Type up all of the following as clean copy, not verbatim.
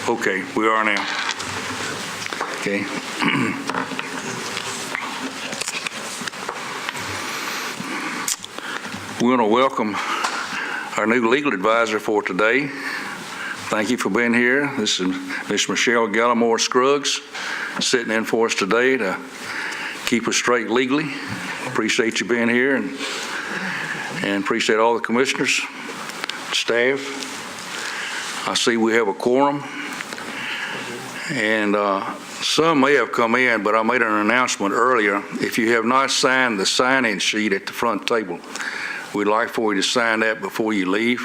Okay, we are now. Okay. We want to welcome our new legal advisor for today. Thank you for being here. This is Ms. Michelle Gallimore Scruggs, sitting in for us today to keep us straight legally. Appreciate you being here and appreciate all the commissioners, staff. I see we have a quorum, and some may have come in, but I made an announcement earlier. If you have not signed the sign-in sheet at the front table, we'd like for you to sign that before you leave.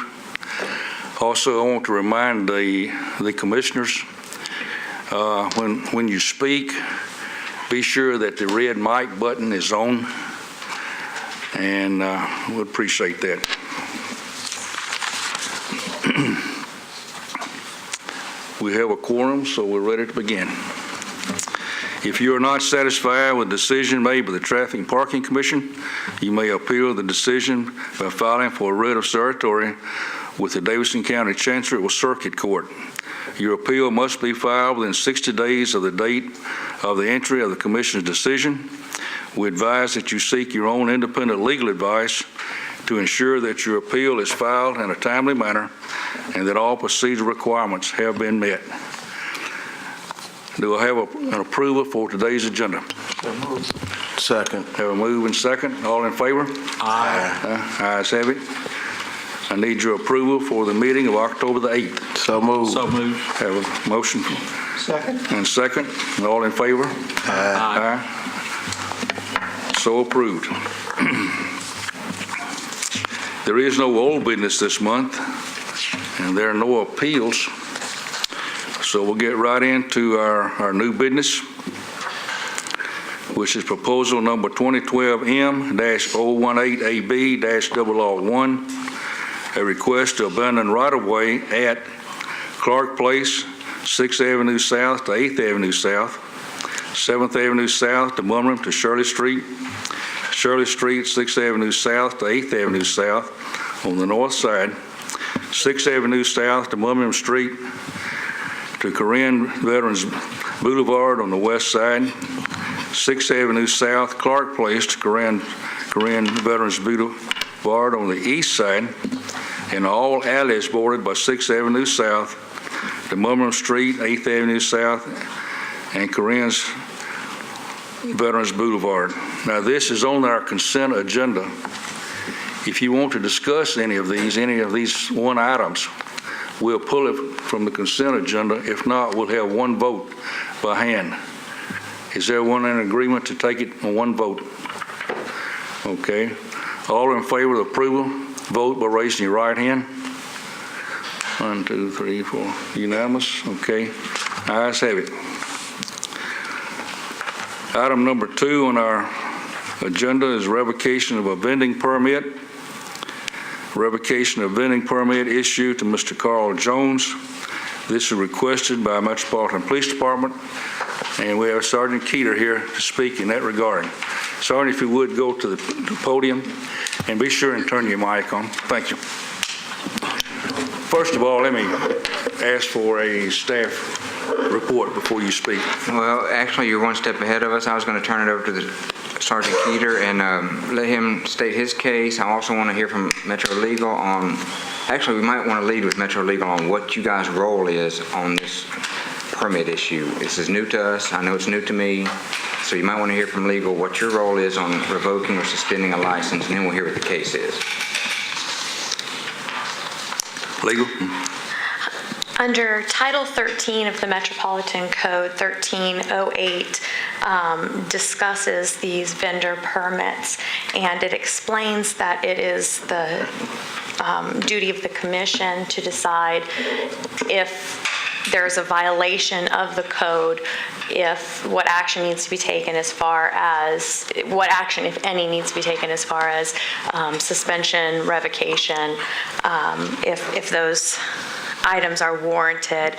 Also, I want to remind the commissioners, when you speak, be sure that the red mic button is on, and we appreciate that. We have a quorum, so we're ready to begin. If you are not satisfied with the decision made by the Traffic and Parking Commission, you may appeal the decision by filing for a writ of certiorari with the Davidson County Chancery or Circuit Court. Your appeal must be filed within 60 days of the date of the entry of the Commission's decision. We advise that you seek your own independent legal advice to ensure that your appeal is filed in a timely manner and that all procedural requirements have been met. Do I have an approval for today's agenda? Second. Have a move and second. All in favor? Aye. Ayes have it. I need your approval for the meeting of October the 8th. So moved. So moved. Have a motion Second. and second. All in favor? Aye. Aye. So approved. There is no old business this month, and there are no appeals. So we'll get right into our new business, which is proposal number 2012M-018AB-001, a request to abandon right-of-way at Clark Place, 6th Avenue South to 8th Avenue South, 7th Avenue South to Mumram to Shirley Street, 6th Avenue South to 8th Avenue South on the north side, 6th Avenue South to Mumram Street to Korean Veterans Boulevard on the west side, 6th Avenue South, Clark Place to Korean Veterans Boulevard on the east side, and all alleys bordered by 6th Avenue South to Mumram Street, 8th Avenue South, and Korean's Veterans Boulevard. Now, this is on our consent agenda. If you want to discuss any of these one items, we'll pull it from the consent agenda. If not, we'll have one vote by hand. Is there one in agreement to take it on one vote? Okay. All in favor of approval, vote by raising your right hand. 1, 2, 3, 4. Unanimous? Okay. Ayes have it. Item number 2 on our agenda is revocation of a vending permit. Revocation of vending permit issued to Mr. Carl Jones. This is requested by Metropolitan Police Department, and we have Sergeant Keeter here to speak in that regard. Sergeant, if you would go to the podium and be sure and turn your mic on. Thank you. First of all, let me ask for a staff report before you speak. Well, actually, you're one step ahead of us. I was going to turn it over to the Sergeant Keeter and let him state his case. I also want to hear from Metro Legal on, actually, we might want to lead with Metro Legal on what you guys' role is on this permit issue. This is new to us. I know it's new to me. So you might want to hear from legal what your role is on revoking or suspending a license, and then we'll hear what the case is. Legal? Under Title 13 of the Metropolitan Code, 1308 discusses these vendor permits, and it explains that it is the duty of the commission to decide if there's a violation of the code, what action needs to be taken as far as, what action, if any, needs to be taken as far as suspension, revocation, if those items are warranted.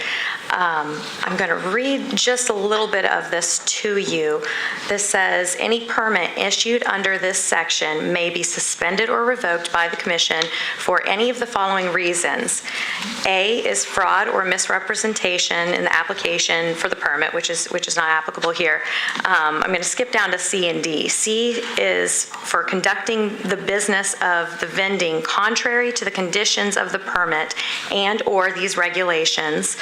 I'm going to read just a little bit of this to you. This says, any permit issued under this section may be suspended or revoked by the commission for any of the following reasons. A is fraud or misrepresentation in the application for the permit, which is not applicable here. I'm going to skip down to C and D. C is for conducting the business of the vending contrary to the conditions of the permit and or these regulations.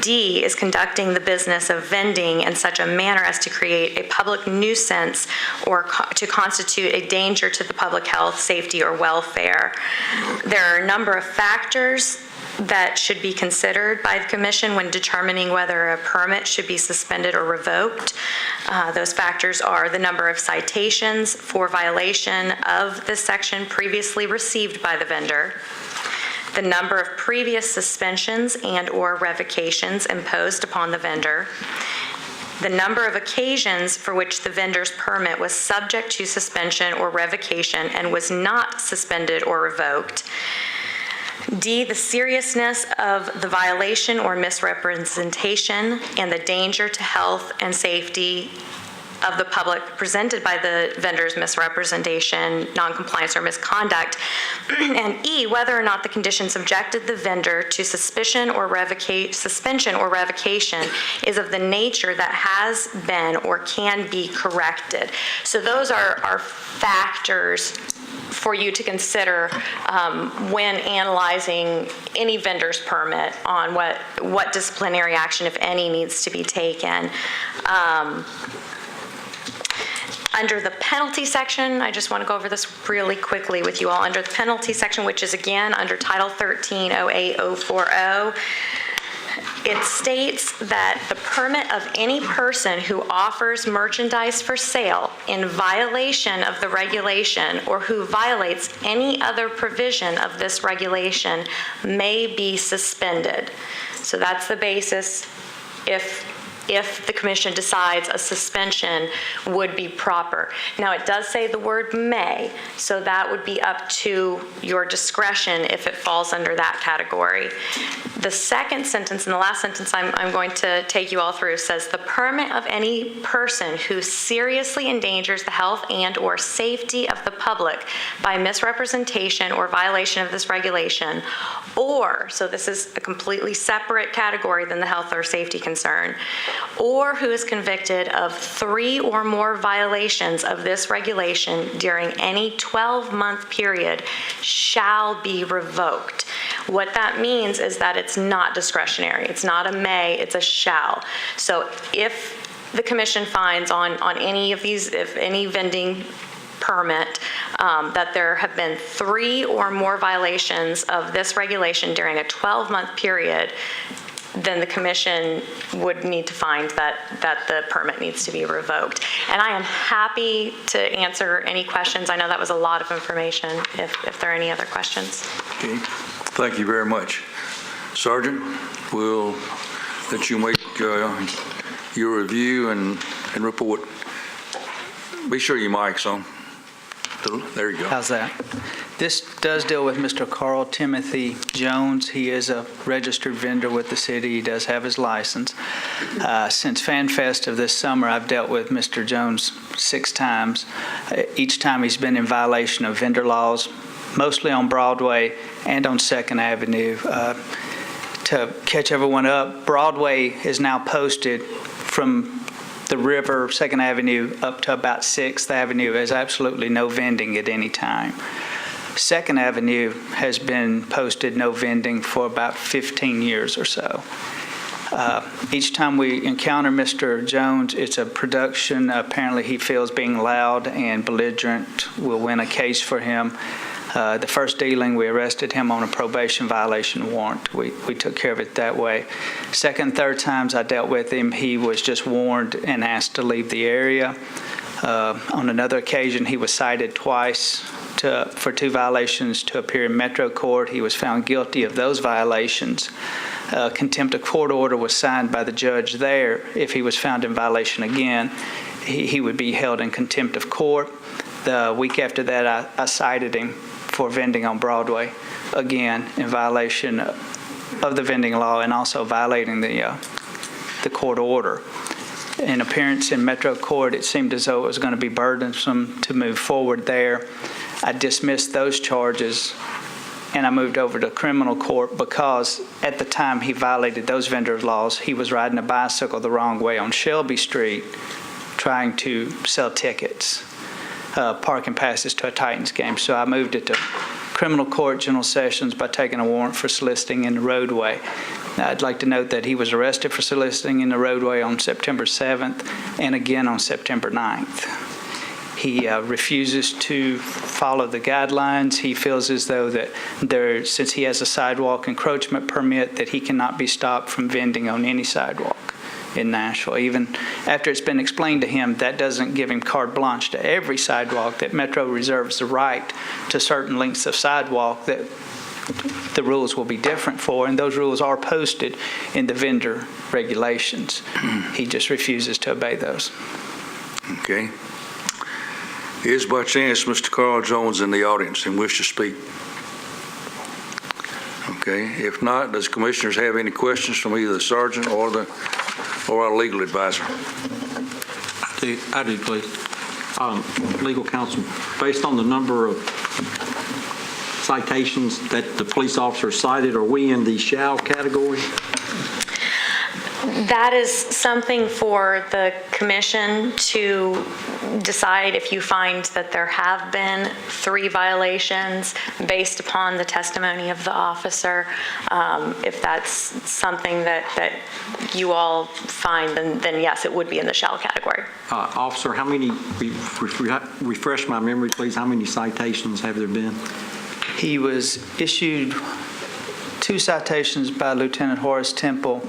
D is conducting the business of vending in such a manner as to create a public nuisance or to constitute a danger to the public health, safety, or welfare. There are a number of factors that should be considered by the commission when determining whether a permit should be suspended or revoked. Those factors are the number of citations for violation of this section previously received by the vendor, the number of previous suspensions and or revocations imposed upon the vendor, the number of occasions for which the vendor's permit was subject to suspension or revocation and was not suspended or revoked. D, the seriousness of the violation or misrepresentation and the danger to health and safety of the public presented by the vendor's misrepresentation, noncompliance, or misconduct. And E, whether or not the condition subjected the vendor to suspension or revocation is of the nature that has been or can be corrected. So those are factors for you to consider when analyzing any vendor's permit on what disciplinary action, if any, needs to be taken. Under the penalty section, I just want to go over this really quickly with you all. Under the penalty section, which is again under Title 13-08040, it states that the permit of any person who offers merchandise for sale in violation of the regulation or who violates any other provision of this regulation may be suspended. So that's the basis if the commission decides a suspension would be proper. Now, it does say the word may, so that would be up to your discretion if it falls under that category. The second sentence and the last sentence I'm going to take you all through says the permit of any person who seriously endangers the health and or safety of the public by misrepresentation or violation of this regulation, or, so this is a completely separate category than the health or safety concern, or who is convicted of 3 or more violations of this regulation during any 12-month period shall be revoked. What that means is that it's not discretionary. It's not a may, it's a shall. So if the commission finds on any of these, if any vending permit, that there have been 3 or more violations of this regulation during a 12-month period, then the commission would need to find that the permit needs to be revoked. And I am happy to answer any questions. I know that was a lot of information, if there are any other questions. Okay. Thank you very much. Sergeant, we'll let you make your review and report. Be sure your mic's on. There you go. How's that? This does deal with Mr. Carl Timothy Jones. He is a registered vendor with the city. He does have his license. Since FanFest of this summer, I've dealt with Mr. Jones 6 times. Each time he's been in violation of vendor laws, mostly on Broadway and on 2nd Avenue. To catch everyone up, Broadway is now posted from the river, 2nd Avenue, up to about 6th Avenue. There's absolutely no vending at any time. 2nd Avenue has been posted no vending for about 15 years or so. Each time we encounter Mr. Jones, it's a production. Apparently he feels being loud and belligerent. We'll win a case for him. The first dealing, we arrested him on a probation violation warrant. We took care of it that way. Second, third times I dealt with him, he was just warned and asked to leave the area. On another occasion, he was cited twice for 2 violations to appear in Metro Court. He was found guilty of those violations. Contempt of court order was signed by the judge there. If he was found in violation again, he would be held in contempt of court. The week after that, I cited him for vending on Broadway, again in violation of the vending law and also violating the court order. In appearance in Metro Court, it seemed as though it was going to be burdensome to move forward there. I dismissed those charges and I moved over to criminal court because at the time he violated those vendor laws, he was riding a bicycle the wrong way on Shelby Street trying to sell tickets, parking passes to a Titans game. So I moved it to criminal court, general sessions, by taking a warrant for soliciting in the roadway. Now, I'd like to note that he was arrested for soliciting in the roadway on September 7th and again on September 9th. He refuses to follow the guidelines. He feels as though that since he has a sidewalk encroachment permit, that he cannot be stopped from vending on any sidewalk in Nashville. Even after it's been explained to him, that doesn't give him carte blanche to every sidewalk, that Metro reserves the right to certain lengths of sidewalk that the rules will be different for, and those rules are posted in the vendor regulations. He just refuses to obey those. Okay. Is by chance Mr. Carl Jones in the audience and wish to speak? Okay. If not, does commissioners have any questions from either the sergeant or our legal advisor? I do, please. Legal counsel, based on the number of citations that the police officer cited, are we in the shall category? That is something for the commission to decide. If you find that there have been 3 violations based upon the testimony of the officer, if that's something that you all find, then yes, it would be in the shall category. Officer, how many, refresh my memory, please, how many citations have there been? He was issued 2 citations by Lieutenant Horace Temple,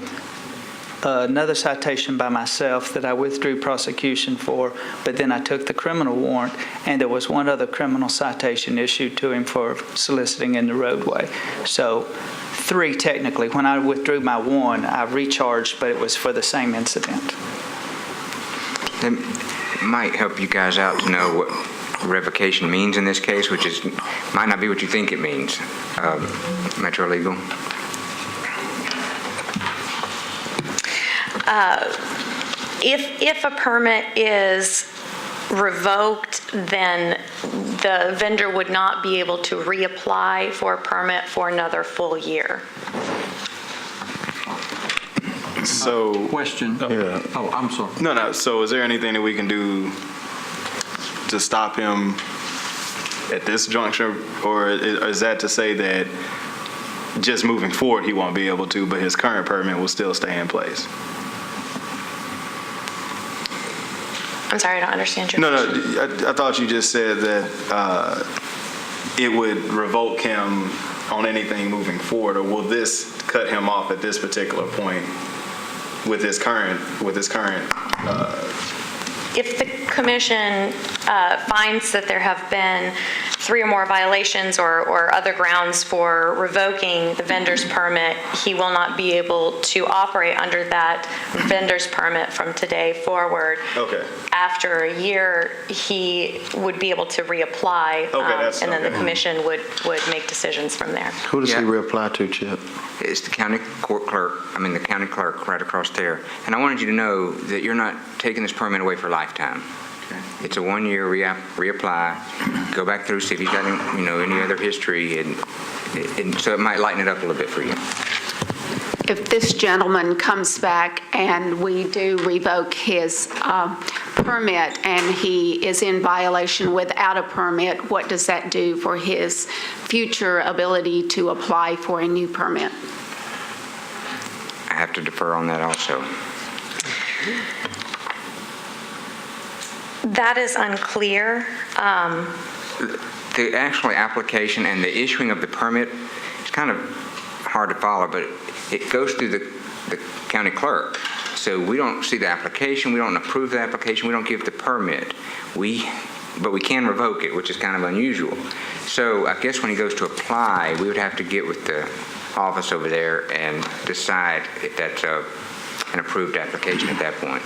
another citation by myself that I withdrew prosecution for, but then I took the criminal warrant, and there was 1 other criminal citation issued to him for soliciting in the roadway. So 3 technically. When I withdrew my 1, I recharged, but it was for the same incident. That might help you guys out to know what revocation means in this case, which might not be what you think it means. Metro Legal. If a permit is revoked, then the vendor would not be able to reapply for a permit for another full year. So, Question. Yeah. Oh, I'm sorry. no. So is there anything that we can do to stop him at this juncture? Or is that to say that just moving forward he won't be able to, but his current permit will still stay in place? I'm sorry, I don't understand your question. No, I thought you just said that it would revoke him on anything moving forward, or will this cut him off at this particular point with his current? If the commission finds that there have been 3 or more violations or other grounds for revoking the vendor's permit, he will not be able to operate under that vendor's permit from today forward. Okay. After a year, he would be able to reapply, and then the commission would make decisions from there. Who does Yeah. he reapply to, Chip? It's the county county clerk right across there. And I wanted you to know that you're not taking this permit away for lifetime. It's a 1-year reapply. Go back through, see if he's got any other history, and so it might lighten it up a little bit for you. If this gentleman comes back and we do revoke his permit and he is in violation without a permit, what does that do for his future ability to apply for a new permit? I have to defer on that also. That is unclear. The actual application and the issuing of the permit is kind of hard to follow, but it goes through the county clerk. So we don't see the application, we don't approve the application, we don't give the permit. But we can revoke it, which is kind of unusual. So I guess when he goes to apply, we would have to get with the office over there and decide if that's an approved application at that point.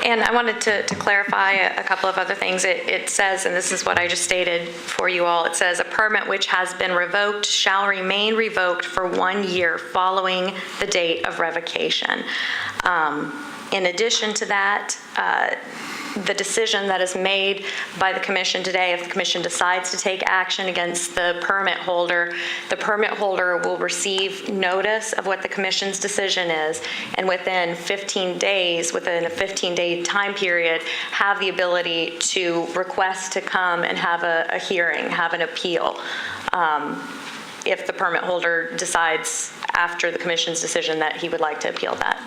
And I wanted to clarify a couple of other things. It says, and this is what I just stated for you all, it says, a permit which has been revoked shall remain revoked for 1 year following the date of revocation. In addition to that, the decision that is made by the commission today, if the commission decides to take action against the permit holder will receive notice of what the commission's decision is, and within 15 days, within a 15-day time period, have the ability to request to come and have a hearing, have an appeal. If the permit holder decides after the commission's decision that he would like to appeal that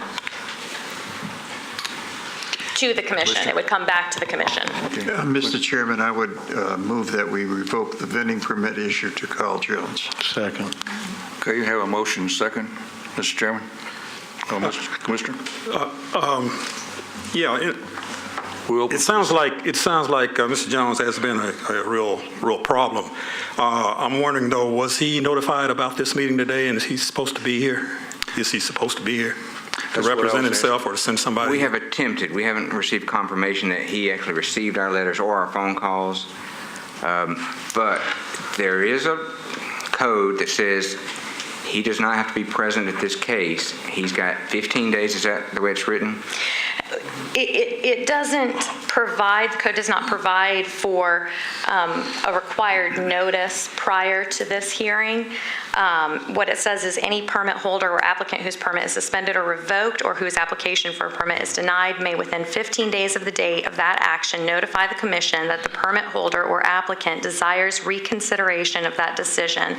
to the commission. It would come back to the commission. Mr. Chairman, I would move that we revoke the vending permit issued to Carl Jones. Second. Okay, you have a motion second, Mr. Chairman. Oh, Mr. Commissioner? It sounds like Mr. Jones has been a real problem. I'm wondering, though, was he notified about this meeting today, and is he supposed to be here? Is he supposed to be here to represent himself or to send somebody? We have attempted. We haven't received confirmation that he actually received our letters or our phone calls. But there is a code that says he does not have to be present at this case. He's got 15 days. Is that the way it's written? It doesn't provide, the code does not provide for a required notice prior to this hearing. What it says is any permit holder or applicant whose permit is suspended or revoked or whose application for a permit is denied may within 15 days of the date of that action notify the commission that the permit holder or applicant desires reconsideration of that decision.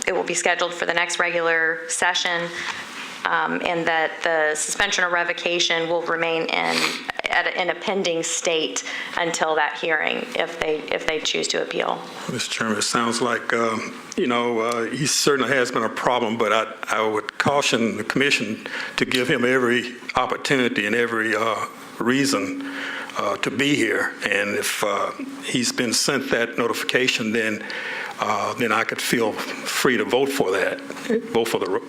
It will be scheduled for the next regular session. And that the suspension or revocation will remain in a pending state until that hearing if they choose to appeal. Mr. Chairman, it sounds like, he certainly has been a problem, but I would caution the commission to give him every opportunity and every reason to be here. And if he's been sent that notification, then I could feel free to vote for that, vote for the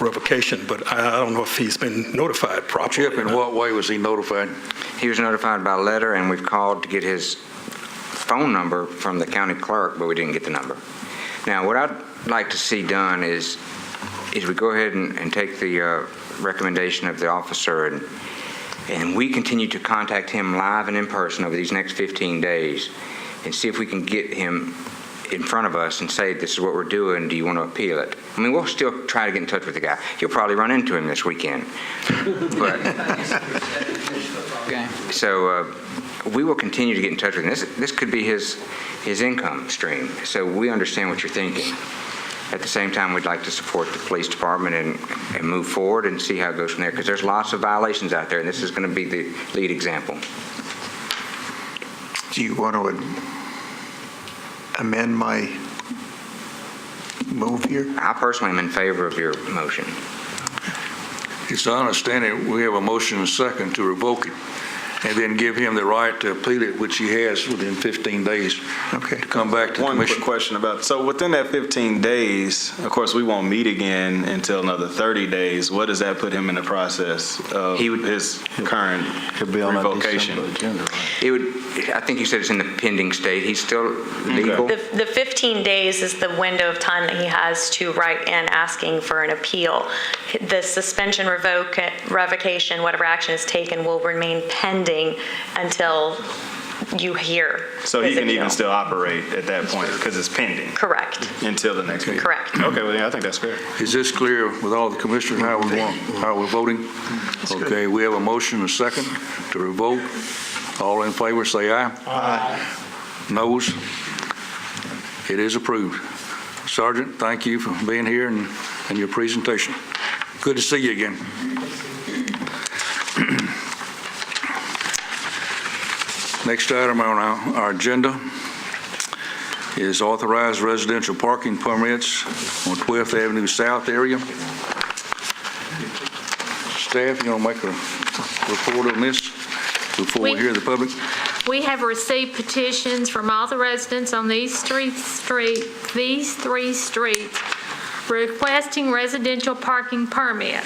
revocation, but I don't know if he's been notified properly. Chip, in what way was he notified? He was notified by letter, and we've called to get his phone number from the county clerk, but we didn't get the number. Now, what I'd like to see done is we go ahead and take the recommendation of the officer, and we continue to contact him live and in person over these next 15 days and see if we can get him in front of us and say, this is what we're doing, do you want to appeal it? I mean, we'll still try to get in touch with the guy. You'll probably run into him this weekend. But Okay. so we will continue to get in touch with him. This could be his income stream. So we understand what you're thinking. At the same time, we'd like to support the police department and move forward and see how it goes from there, because there's lots of violations out there, and this is going to be the lead example. Do you want to amend my move here? I personally am in favor of your motion. It's my understanding we have a motion and a second to revoke it, and then give him the right to appeal it, which he has within 15 days Okay. to come back to the One commission. quick question about, so within that 15 days, of course, we won't meet again until another 30 days. What does that put him in the process of his current revocation? It would. I think you said it's in the pending state. He's still legal. The 15 days is the window of time that he has to write in asking for an appeal. The suspension, revocation, whatever action is taken will remain pending until you hear So he his can even appeal. still operate at that point because it's pending Correct. until the next meeting? Correct. Okay, well, yeah, I think that's fair. Is this clear with all the commissioners how we're voting? Okay, we have a motion and a second to revoke. All in favor, say aye. Aye. Noes? It is approved. Sergeant, thank you for being here and your presentation. Good to see you again. Next item on our agenda is authorized residential parking permits on 12th Avenue South area. Staff, you want to make a report on this before we hear the public? We have received petitions from all the residents on these three streets requesting residential parking permit.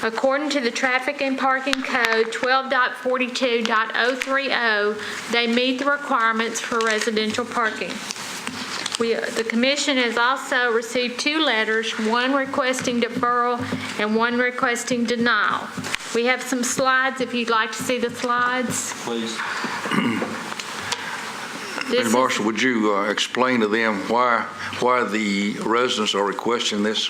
According to the Traffic and Parking Code 12.42.030, they meet the requirements for residential parking. The commission has also received 2 letters, one requesting deferral and one requesting denial. We have some slides, if you'd like to see the slides. Please. Ms. Marshall, would you explain to them why the residents are requesting this?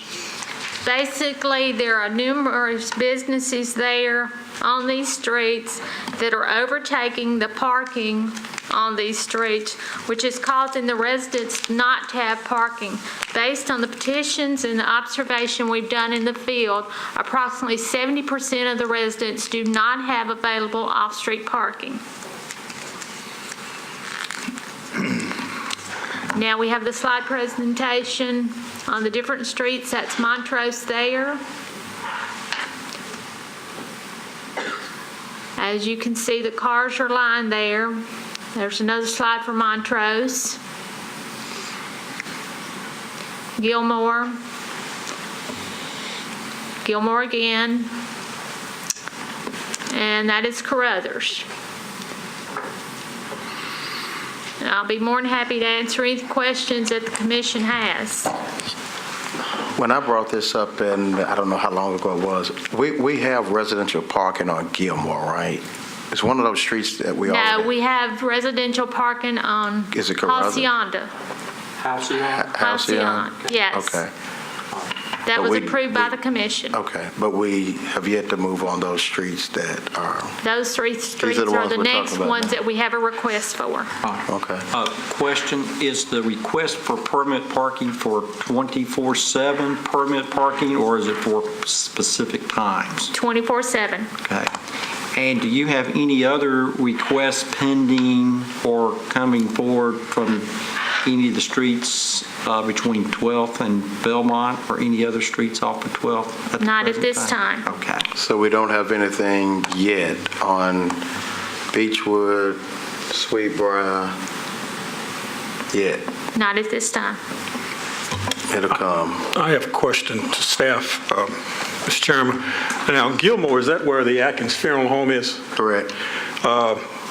Basically, there are numerous businesses there on these streets that are overtaking the parking on these streets, which is causing the residents not to have parking. Based on the petitions and the observation we've done in the field, approximately 70% of the residents do not have available off-street parking. Now we have the slide presentation on the different streets. That's Montrose there. As you can see, the cars are lined there. There's another slide for Montrose. Gilmore. Gilmore again. And that is Carruthers. And I'll be more than happy to answer any questions that the commission has. When I brought this up, and I don't know how long ago it was, we have residential parking on Gilmore, right? It's one of those streets that we already... No, we have residential parking on Is it Carruthers? Halcyon. Halcyon? Yes. Okay. That But was we- approved by the commission. Okay, but we have yet to move on those streets that are... Those 3 streets the are ones the we're next talking about ones now. that we have a request for. Okay. Question, is the request for permit parking for 24/7 permit parking, or is it for specific times? 24/7. Okay. And do you have any other requests pending or coming forward from any of the streets between 12th and Belmont, or any other streets off of 12th? the Not at present this time. Okay. So we don't have anything yet on Beechwood, Sweetbriar, yet. Not at this time. It'll come. I have a question to staff, Mr. Chairman. Now, Gilmore, is that where the Atkins Funeral Home is? Correct.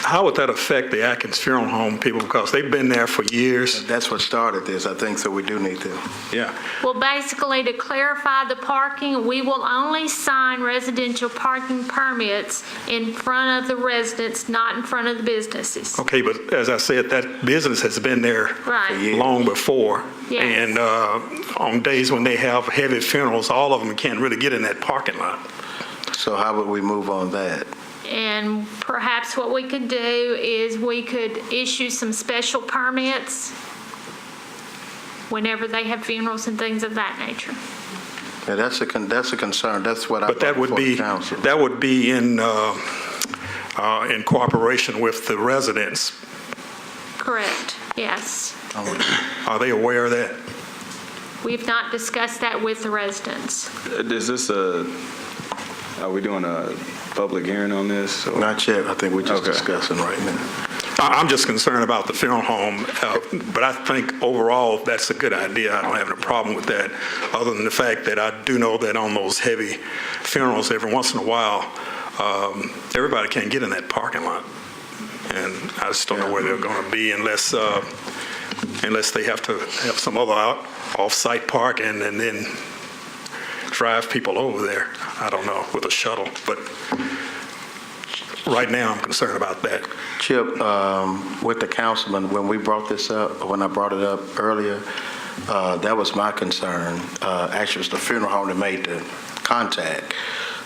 How would that affect the Atkins Funeral Home people? Because they've been there for years. That's what started this, I think, so we do need to. Yeah. Well, basically, to clarify the parking, we will only sign residential parking permits in front of the residents, not in front of the businesses. Okay, but as I said, that business has been there Right. long before. Yes. And on days when they have heavy funerals, all of them can't really get in that parking lot. So how would we move on that? And perhaps what we could do is we could issue some special permits whenever they have funerals and things of that nature. Yeah, that's a concern. That's what I But that brought would before the be, council. that would be in cooperation with the residents. Correct, yes. Are they aware of that? We've not discussed that with the residents. Is this are we doing a public hearing on this? or- Not yet. I think we're just Okay. discussing right now. I'm just concerned about the funeral home, but I think overall that's a good idea. I don't have a problem with that, other than the fact that I do know that on those heavy funerals, every once in a while, everybody can't get in that parking lot. And I just don't know where they're going to be unless they have to have some other off-site parking and then drive people over there. I don't know, with a shuttle. But right now, I'm concerned about that. Chip, with the councilman, when we brought this up, when I brought it up earlier, that was my concern. Actually, it was the funeral home that made the contact.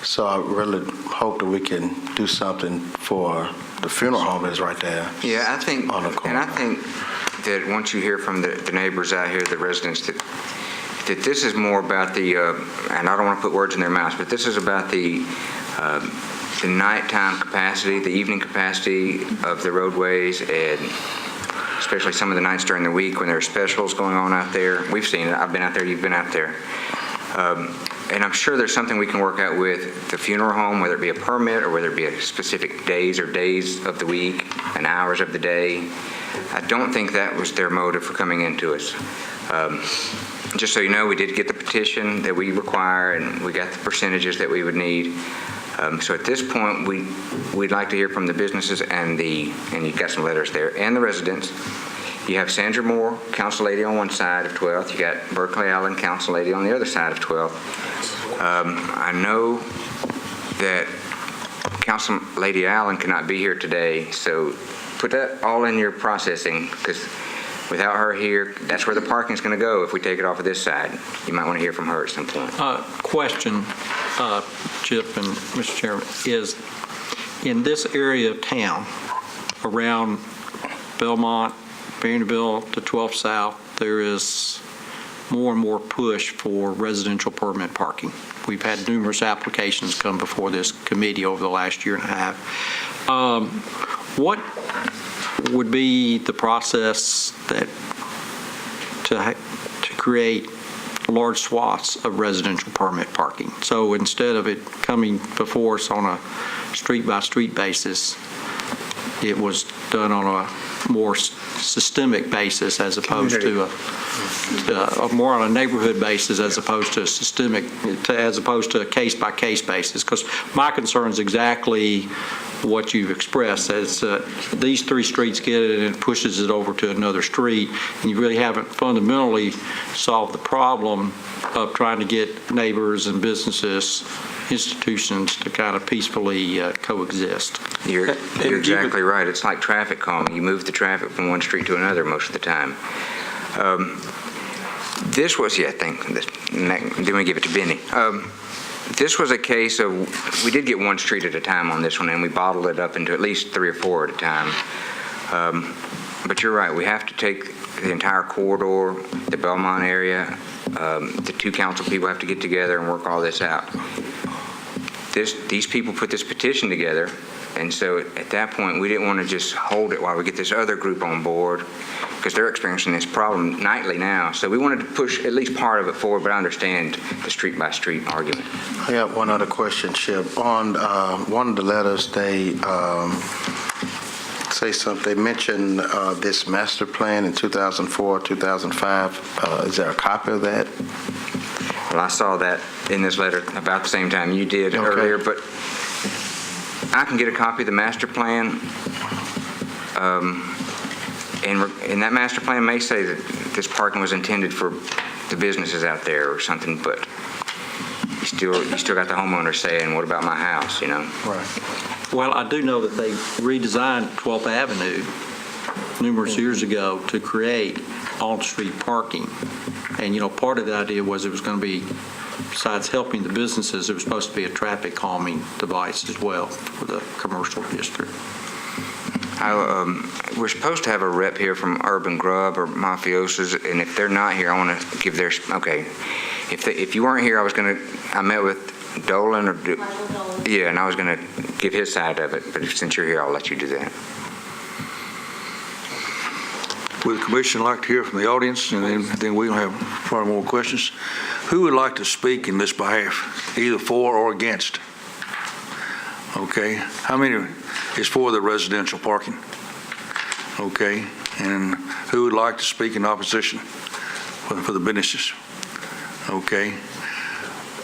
So I really hope that we can do something for the funeral home that's right there. Yeah, I think, On the corner. and I think that once you hear from the neighbors out here, the residents, that this is more about the, and I don't want to put words in their mouths, but this is about the nighttime capacity, the evening capacity of the roadways, and especially some of the nights during the week when there are specials going on out there. We've seen it. I've been out there. You've been out there. And I'm sure there's something we can work out with the funeral home, whether it be a permit or whether it be a specific days or days of the week and hours of the day. I don't think that was their motive for coming into us. just so you know, we did get the petition that we require, and we got the percentages that we would need. So at this point, we'd like to hear from the businesses and you've got some letters there, and the residents. You have Sandra Moore, council lady on one side of 12th. You got Berkeley Allen, council lady on the other side of 12th. I know that Council Lady Allen cannot be here today, so put that all in your processing, because without her here, that's where the parking is going to go if we take it off of this side. You might want to hear from her at some point. Question, Chip and Mr. Chairman, is in this area of town, around Belmont, Vanderbilt to 12 South, there is more and more push for residential permit parking. We've had numerous applications come before this committee over the last year and a half. What would be the process that to create large swaths of residential permit parking? So instead of it coming before us on a street-by-street basis, it was done on a more systemic basis as opposed to a more on a neighborhood basis as opposed to a systemic, as opposed to a case-by-case basis. Because my concern is exactly what you've expressed, as these three streets get it and it pushes it over to another street, and you really haven't fundamentally solved the problem of trying to get neighbors and businesses, institutions to kind of peacefully coexist. You're exactly right. It's like traffic calming. You move the traffic from one street to another most of the time. This was, yeah, then we give it to Benny. This was a case of, we did get one street at a time on this one, and we bottled it up into at least 3 or 4 at a time. But you're right, we have to take the entire corridor, the Belmont area, the 2 council people have to get together and work all this out. These people put this petition together, and so at that point, we didn't want to just hold it while we get this other group on board, because they're experiencing this problem nightly now. So we wanted to push at least part of it forward, but I understand the street-by-street argument. I got one other question, Chip. On one of the letters, they say something. They mention this master plan in 2004, 2005. Is there a copy of that? Well, I saw that in this letter about the same time you did earlier, but I can get a copy of the master plan. And that master plan may say that this parking was intended for the businesses out there or something, but you still got the homeowner saying, what about my house, you know? Right. Well, I do know that they redesigned 12th Avenue numerous years ago to create on-street parking. And, you know, part of the idea was it was going to be, besides helping the businesses, it was supposed to be a traffic calming device as well for the commercial district. We're supposed to have a rep here from Urban Grub or Mafiosos, and if they're not here, I want to give their, okay. If you weren't here, I met with Dolan yeah, and I was going to give his side of it, but since you're here, I'll let you do that. Would the commission like to hear from the audience, and then we'll have probably more questions? Who would like to speak in this behalf, either for or against? Okay. How many is for the residential parking? Okay. And who would like to speak in opposition for the businesses? Okay.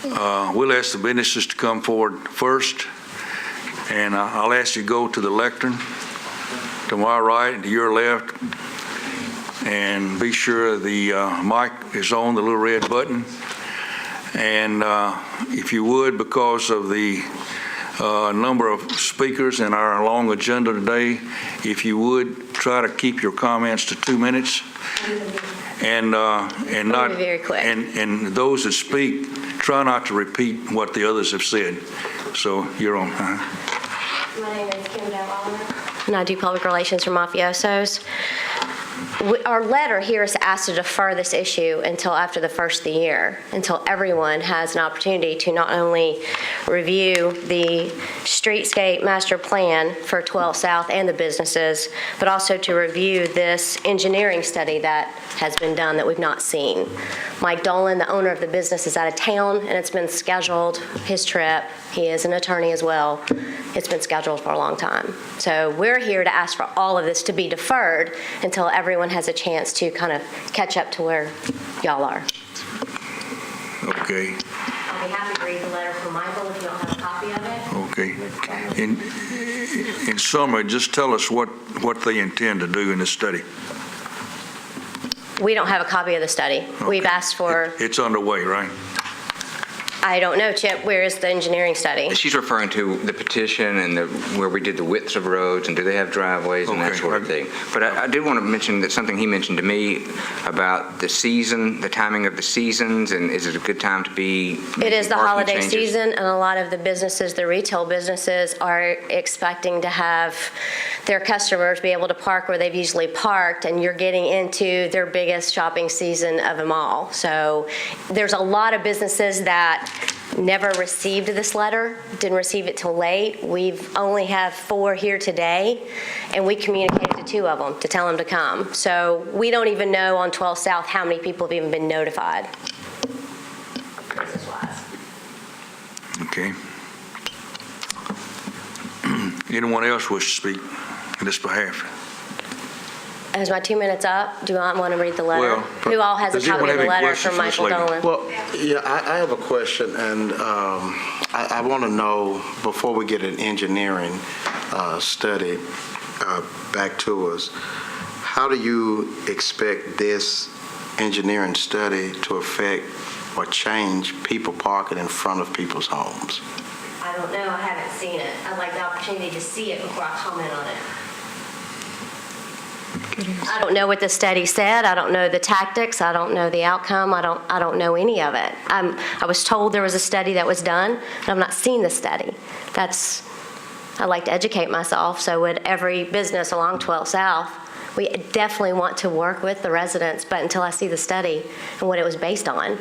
We'll ask the businesses to come forward first, and I'll ask you to go to the lectern to my right and to your left, and be sure the mic is on, the little red button. And if you would, because of the number of speakers in our long agenda today, if you would try to keep your comments to 2 minutes, and not very quick. And those that speak, try not to repeat what the others have said. So you're on. My name is Kim Dale, and I do public relations for Mafiosos. Our letter here is asked to defer this issue until after the first of the year, until everyone has an opportunity to not only review the streetscape master plan for 12 South and the businesses, but also to review this engineering study that has been done that we've not seen. Mike Dolan, the owner of the business, is out of town, and it's been scheduled, his trip. He is an attorney as well. It's been scheduled for a long time. So we're here to ask for all of this to be deferred until everyone has a chance to kind of catch up to where y'all are. Okay, I'll be happy to read the letter from Michael if you don't have a copy of it. okay. In summary, just tell us what they intend to do in this study. We don't have a copy of the study. We've asked for, It's underway, right? I don't know, Chip, where is the engineering study? She's referring to the petition and where we did the widths of roads and do they have driveways and that Okay. sort of thing. But I did want to mention that something he mentioned to me about the season, the timing of the seasons, and is it a good time to be It is the making parking holiday changes? season, and a lot of the businesses, the retail businesses, are expecting to have their customers be able to park where they've usually parked, and you're getting into their biggest shopping season of them all. So there's a lot of businesses that never received this letter, didn't receive it till late. We've only have 4 here today, and we communicated to 2 of them to tell them to come. So we don't even know on 12 South how many people have even been notified. Business-wise. Okay. Anyone else wish to speak on this behalf? Is my 2 minutes up? Do you want to read the letter? Well, Who all has a does anyone copy of the have any letter from questions Michael for this Dolan? Well, yeah, I have a question, and I want to know, before we get an engineering study back to us, how do you expect this engineering study to affect or change people parking in front of people's homes? I don't know. I haven't seen it. I'd like the opportunity to see it before I comment on it. I don't know what the study said. I don't know the tactics. I don't know the outcome. I don't know any of it. I was told there was a study that was done, but I've not seen the study. I'd like to educate myself. So would every business along 12 South. We definitely want to work with the residents, but until I see the study and what it was based on,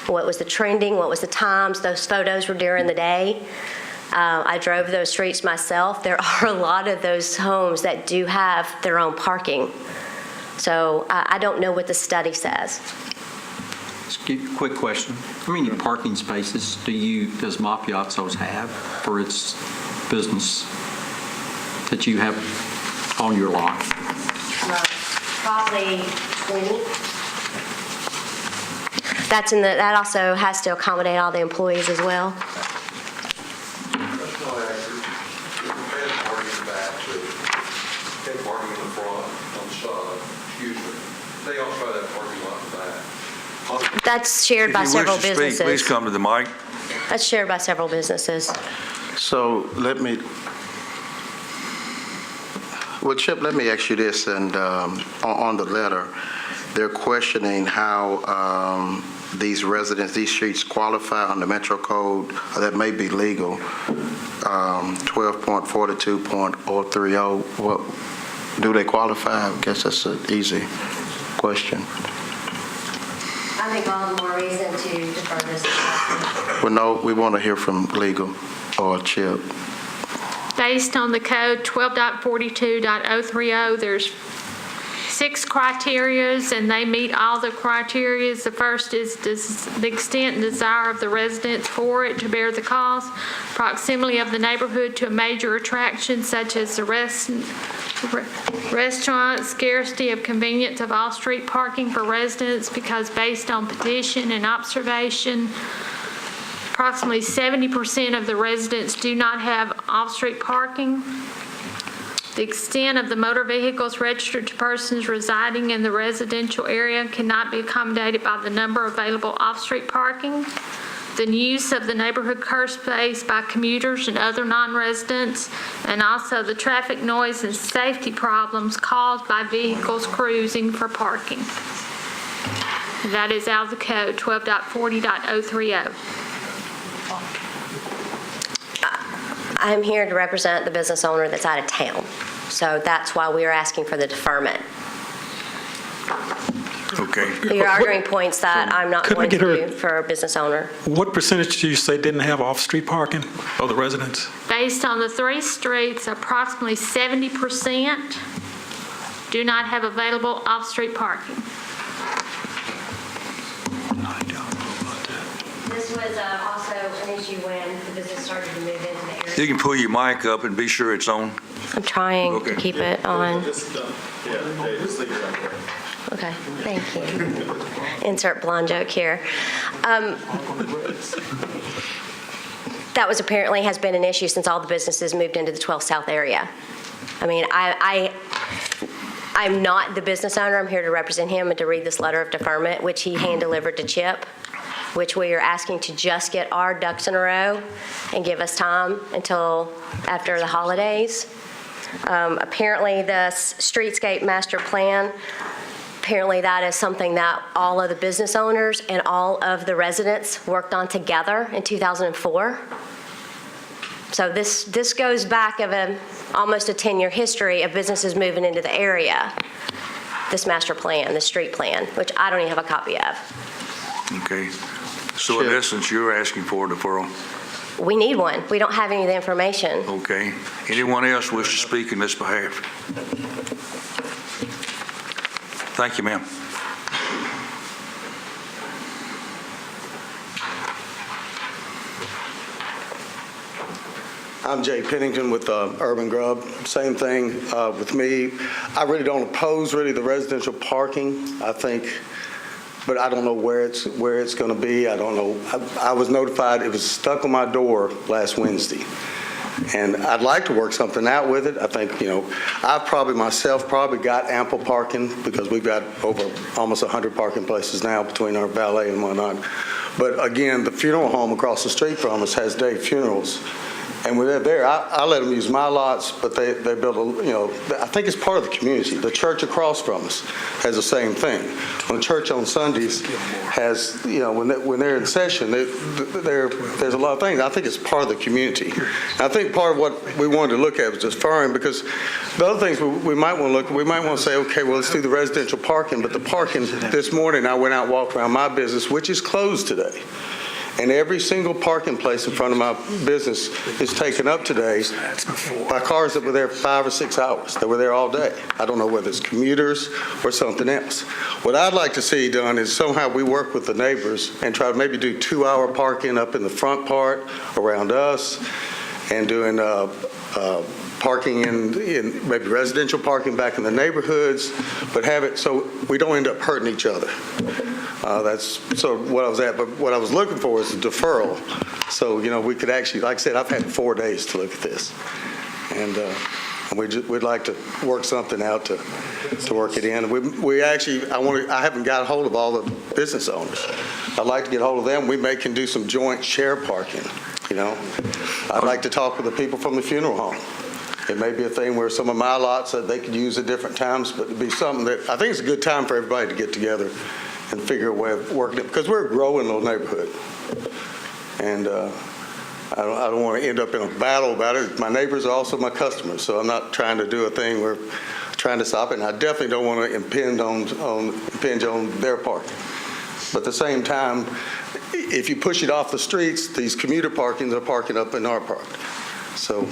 what was the trending, what was the times, those photos were during the day. I drove those streets myself. There are a lot of those homes that do have their own parking. So I don't know what the study says. Quick question. How many parking spaces does Mafiosos have for its business that you have on your lot? Probably 20. That also has to accommodate all the employees as well. That's not accurate. You compare parking in the back to head parking in the front, on the side, excuse me. They also have parking lot in the back. That's shared by several If you wish to speak, please businesses. come to the mic. That's shared by several businesses. So Chip, let me ask you this, and on the letter, they're questioning how these residents, these streets qualify under Metro Code, or that may be legal, 12.42.030. What, do they qualify? I guess that's an easy question. I think all the more reason to defer this. Well, no, we want to hear from legal or Chip. Based on the code 12.42.030, there's 6 criterias, and they meet all the criterias. The first is the extent and desire of the residents for it to bear the cost, proximity of the neighborhood to a major attraction such as the restaurant, scarcity of convenience of off-street parking for residents, because based on petition and observation, approximately 70% of the residents do not have off-street parking. The extent of the motor vehicles registered to persons residing in the residential area cannot be accommodated by the number of available off-street parking. The use of the neighborhood curb space by commuters and other non-residents, and also the traffic noise and safety problems caused by vehicles cruising for parking. That is out of the code 12.40.030. I'm here to represent the business owner that's out of town. So that's why we are asking for the deferment. Okay. You're arguing points that I'm not Could I going get to her- do for a business owner. What percentage do you say didn't have off-street parking of the residents? Based on the 3 streets, approximately 70% do not have available off-street parking. This was also an issue when the business started to move into the area. You can pull your mic up and be sure it's on. I'm trying Okay. to keep it on. Okay, thank you. Insert blonde joke here. That was apparently has been an issue since all the businesses moved into the 12 South area. I mean, I'm not the business owner. I'm here to represent him and to read this letter of deferment, which he hand-delivered to Chip, which we are asking to just get our ducks in a row and give us time until after the holidays. Apparently, the streetscape master plan, apparently that is something that all of the business owners and all of the residents worked on together in 2004. So this goes back of almost a 10-year history of businesses moving into the area, this master plan, the street plan, which I don't even have a copy of. Okay. So in essence, you're asking for a deferral. We need one. We don't have any of the information. Okay. Anyone else wish to speak in this behalf? Thank you, ma'am. I'm Jay Pennington with Urban Grub. Same thing with me. I really don't oppose the residential parking. I think, but I don't know where it's going to be. I don't know. I was notified it was stuck on my door last Wednesday, and I'd like to work something out with it. I think I've probably got ample parking because we've got over almost 100 parking places now between our valet and whatnot. But again, the funeral home across the street from us has day funerals. And when they're there, I let them use my lots, but they build I think it's part of the community. The church across from us has the same thing. When the church on Sundays has, when they're in session, there's a lot of things. I think it's part of the community. And I think part of what we wanted to look at was deferring, because the other things we might want to say, okay, well, let's do the residential parking, but the parking, this morning I went out and walked around my business, which is closed today. And every single parking place in front of my business is taken up today by cars that were there 5 or 6 hours. They were there all day. I don't know whether it's commuters or something else. What I'd like to see done is somehow we work with the neighbors and try to maybe do 2-hour parking up in the front part around us, and doing parking in maybe residential parking back in the neighborhoods, but have it so we don't end up hurting each other. That's sort of what I was at, but what I was looking for is a deferral. So, we could actually, like I said, I've had 4 days to look at this. And we'd like to work something out to work it in. We actually, I haven't got a hold of all the business owners. I'd like to get a hold of them. We can do some joint share parking, I'd like to talk with the people from the funeral home. It may be a thing where some of my lots that they could use at different times, but it'd be something that I think it's a good time for everybody to get together and figure a way of working it, because we're a growing little neighborhood. And I don't want to end up in a battle about it. My neighbors are also my customers, so I'm not trying to do a thing where I'm trying to stop it, and I definitely don't want to impinge on their parking. But at the same time, if you push it off the streets, these commuter parkings are parking up in our park. So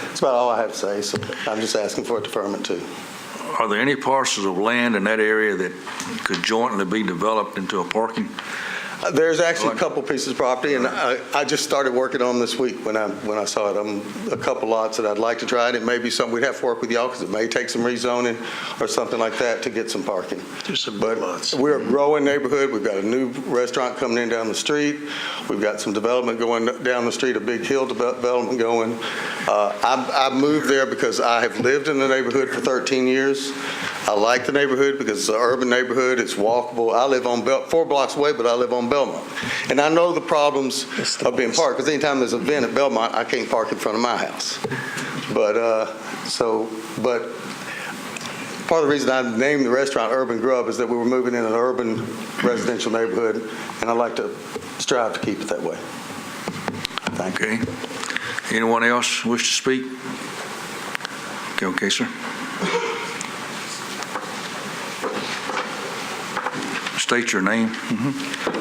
that's about all I have to say. So I'm just asking for a deferment too. Are there any parcels of land in that area that could jointly be developed into a parking? There's actually a couple pieces of property, and I just started working on this week when I saw it. A couple lots that I'd like to try, and it may be something we'd have to work with y'all, because it may take some rezoning or something like that to get some parking. There's some But lots. we're a growing neighborhood. We've got a new restaurant coming in down the street. We've got some development going down the street, a big hill development going. I moved there because I have lived in the neighborhood for 13 years. I like the neighborhood because it's an urban neighborhood. It's walkable. I live on 4 blocks away, but I live on Belmont. And I know the problems of being parked, because anytime there's an event at Belmont, I can't park in front of my house. But part of the reason I named the restaurant Urban Grub is that we were moving in an urban residential neighborhood, and I like to strive to keep it that way. Thank you. Okay. Anyone else wish to speak? Okay, sir. State your name.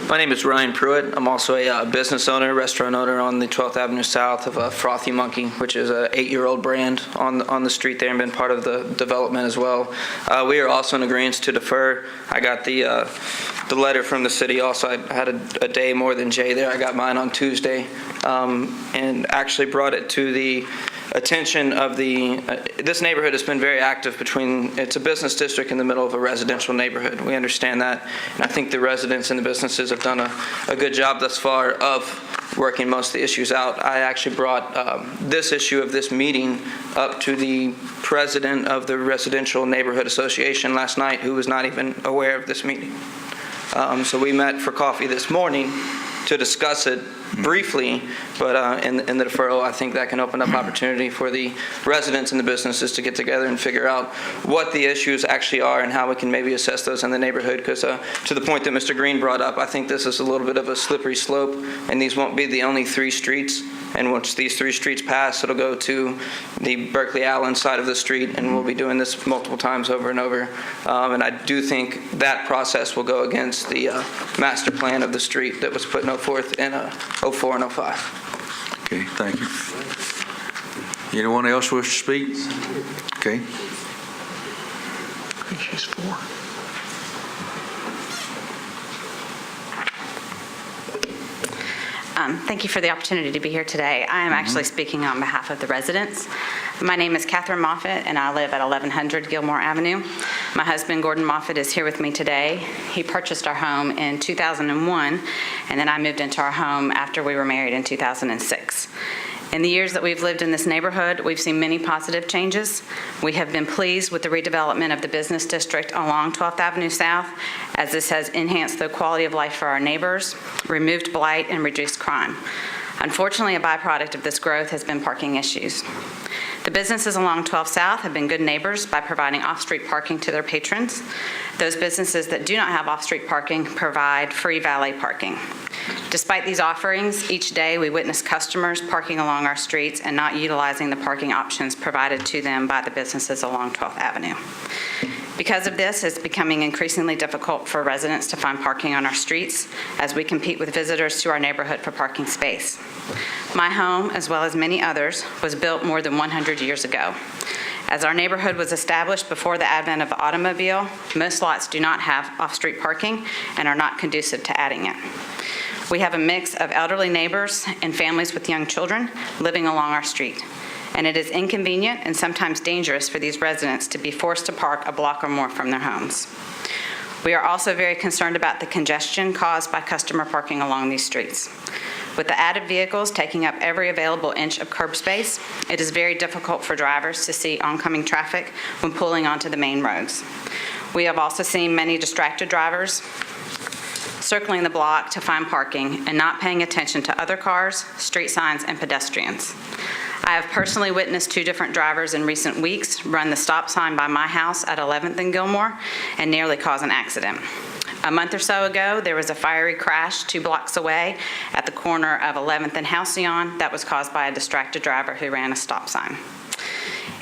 My name is Ryan Pruitt. I'm also a business owner, restaurant owner on the 12th Avenue South of Frothy Monkey, which is an 8-year-old brand on the street there, and been part of the development as well. We are also in agreement to defer. I got the letter from the city also. I had a day more than Jay there. I got mine on Tuesday, and actually brought it to the attention of this neighborhood has been very active it's a business district in the middle of a residential neighborhood. We understand that, and I think the residents and the businesses have done a good job thus far of working most of the issues out. I actually brought this issue of this meeting up to the president of the Residential Neighborhood Association last night, who was not even aware of this meeting. So we met for coffee this morning to discuss it briefly, but in the deferral, I think that can open up opportunity for the residents and the businesses to get together and figure out what the issues actually are and how we can maybe assess those in the neighborhood. Because to the point that Mr. Green brought up, I think this is a little bit of a slippery slope, and these won't be the only 3 streets. And once these 3 streets pass, it'll go to the Berkeley Allen side of the street, and we'll be doing this multiple times over and over. And I do think that process will go against the master plan of the street that was put forth in 04 and 05. Okay, thank you. Anyone else wish to speak? Okay. She's 4. Thank you for the opportunity to be here today. I am actually speaking on behalf of the residents. My name is Catherine Moffitt, and I live at 1100 Gilmore Avenue. My husband, Gordon Moffitt, is here with me today. He purchased our home in 2001, and then I moved into our home after we were married in 2006. In the years that we've lived in this neighborhood, we've seen many positive changes. We have been pleased with the redevelopment of the business district along 12th Avenue South, as this has enhanced the quality of life for our neighbors, removed blight, and reduced crime. Unfortunately, a byproduct of this growth has been parking issues. The businesses along 12 South have been good neighbors by providing off-street parking to their patrons. Those businesses that do not have off-street parking provide free valet parking. Despite these offerings, each day we witness customers parking along our streets and not utilizing the parking options provided to them by the businesses along 12th Avenue. Because of this, it's becoming increasingly difficult for residents to find parking on our streets as we compete with visitors to our neighborhood for parking space. My home, as well as many others, was built more than 100 years ago. As our neighborhood was established before the advent of the automobile, most lots do not have off-street parking and are not conducive to adding it. We have a mix of elderly neighbors and families with young children living along our street, and it is inconvenient and sometimes dangerous for these residents to be forced to park a block or more from their homes. We are also very concerned about the congestion caused by customer parking along these streets. With the added vehicles taking up every available inch of curb space, it is very difficult for drivers to see oncoming traffic when pulling onto the main roads. We have also seen many distracted drivers circling the block to find parking and not paying attention to other cars, street signs, and pedestrians. I have personally witnessed 2 different drivers in recent weeks run the stop sign by my house at 11th and Gilmore and nearly cause an accident. A month or so ago, there was a fiery crash 2 blocks away at the corner of 11th and Halcyon that was caused by a distracted driver who ran a stop sign.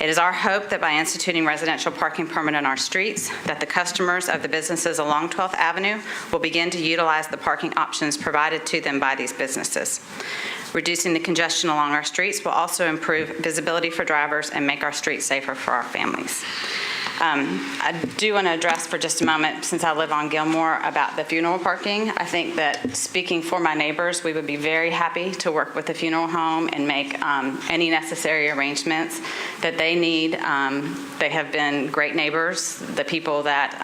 It is our hope that by instituting residential parking permit on our streets, that the customers of the businesses along 12th Avenue will begin to utilize the parking options provided to them by these businesses. Reducing the congestion along our streets will also improve visibility for drivers and make our streets safer for our families. I do want to address for just a moment, since I live on Gilmore, about the funeral parking. I think that, speaking for my neighbors, we would be very happy to work with the funeral home and make any necessary arrangements that they need. They have been great neighbors. The people that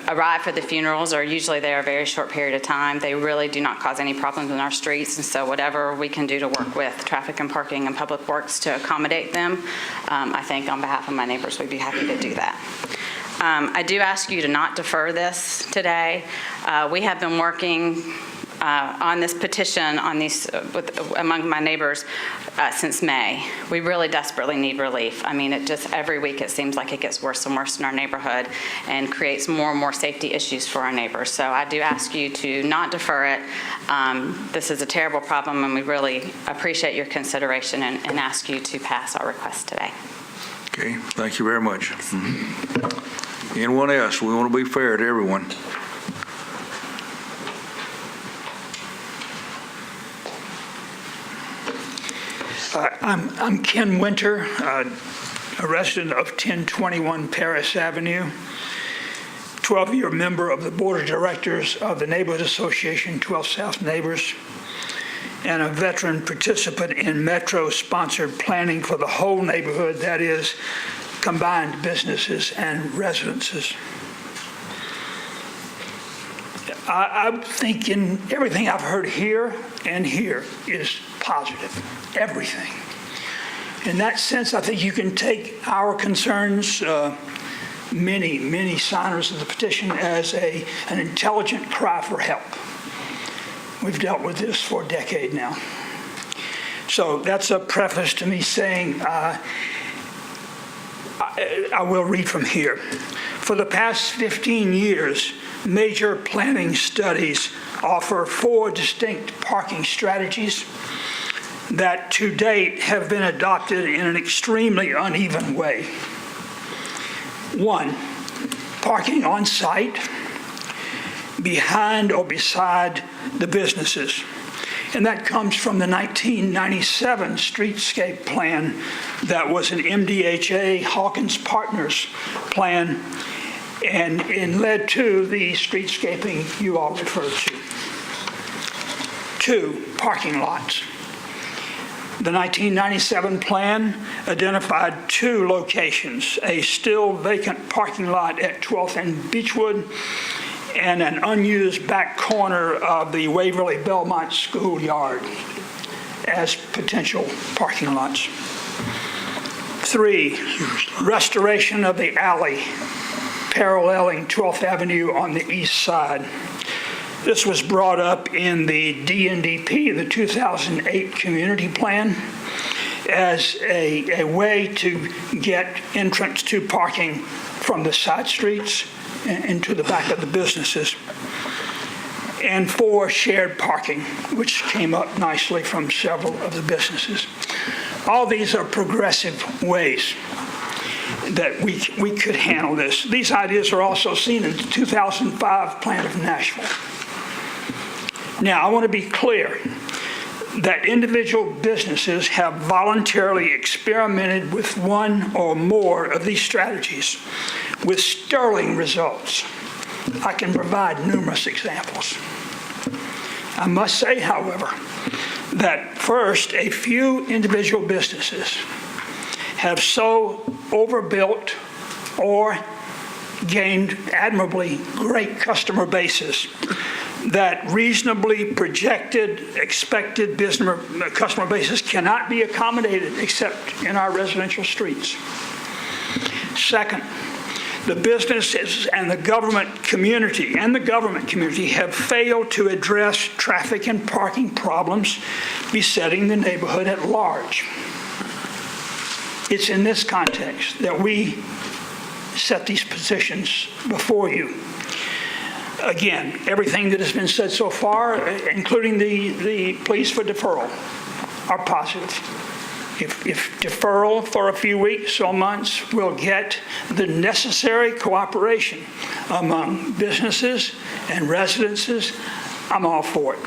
arrive for the funerals are usually there a very short period of time. They really do not cause any problems in our streets, and so whatever we can do to work with traffic and parking and public works to accommodate them, I think on behalf of my neighbors, we'd be happy to do that. I do ask you to not defer this today. We have been working on this petition among my neighbors since May. We really desperately need relief. I mean, it just every week it seems like it gets worse and worse in our neighborhood and creates more and more safety issues for our neighbors. So I do ask you to not defer it. This is a terrible problem, and we really appreciate your consideration and ask you to pass our request today. Okay, thank you very much. Anyone else? We want to be fair to everyone. I'm Ken Winter, a resident of 1021 Paris Avenue, 12-year member of the Board of Directors of the Neighborhood Association 12 South Neighbors. and a veteran participant in Metro-sponsored planning for the whole neighborhood, that is, combined businesses and residences. I'm thinking everything I've heard here and here is positive, everything. In that sense, I think you can take our concerns, many signers of the petition, as an intelligent cry for help. We've dealt with this for a decade now. So that's a preface to me saying, I will read from here. For the past 15 years, major planning studies offer 4 distinct parking strategies that to date have been adopted in an extremely uneven way. 1, parking on site, behind or beside the businesses. And that comes from the 1997 streetscape plan that was an MDHA Hawkins Partners plan and led to the streetscaping you all referred to. 2, parking lots. The 1997 plan identified 2 locations, a still vacant parking lot at 12th and Beechwood and an unused back corner of the Waverly Belmont schoolyard as potential parking lots. 3, restoration of the alley paralleling 12th Avenue on the east side. This was brought up in the DNDP, the 2008 community plan, as a way to get entrance to parking from the side streets into the back of the businesses. And 4, shared parking, which came up nicely from several of the businesses. All these are progressive ways that we could handle this. These ideas are also seen in the 2005 plan of Nashville. Now, I want to be clear that individual businesses have voluntarily experimented with one or more of these strategies with sterling results. I can provide numerous examples. I must say, however, that first, a few individual businesses have so overbuilt or gained admirably great customer bases that reasonably projected, expected customer bases cannot be accommodated except in our residential streets. Second, the businesses and the government community have failed to address traffic and parking problems besetting the neighborhood at large. It's in this context that we set these positions before you. Again, everything that has been said so far, including the pleas for deferral, are positive. If deferral for a few weeks or months will get the necessary cooperation among businesses and residences, I'm all for it.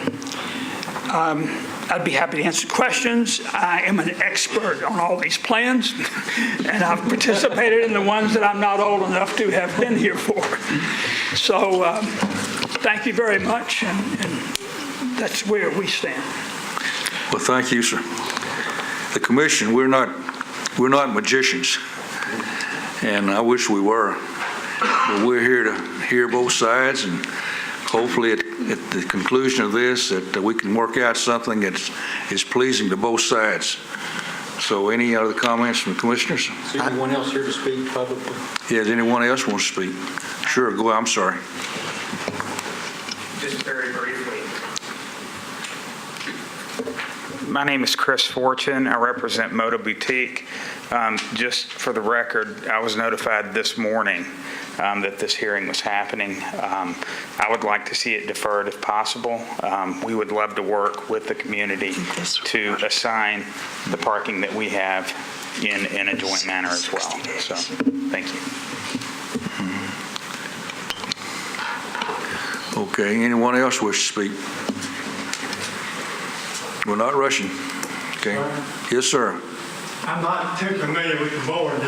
I'd be happy to answer questions. I am an expert on all these plans, and I've participated in the ones that I'm not old enough to have been here for. So thank you very much, and that's where we stand. Well, thank you, sir. The commission, we're not magicians, and I wish we were. But we're here to hear both sides, and hopefully at the conclusion of this that we can work out something that is pleasing to both sides. So any other comments from commissioners? Is there anyone else here to speak publicly? Yeah, does anyone else want to speak? Sure, go ahead. I'm sorry. Just very briefly. My name is Chris Fortune. I represent Moda Boutique. Just for the record, I was notified this morning that this hearing was happening. I would like to see it deferred if possible. We would love to work with the community to assign the parking that we have in a joint manner as well. So, thank you. Okay, anyone else wish to speak? We're not rushing. Okay. Yes, sir. I'm not too familiar with the board.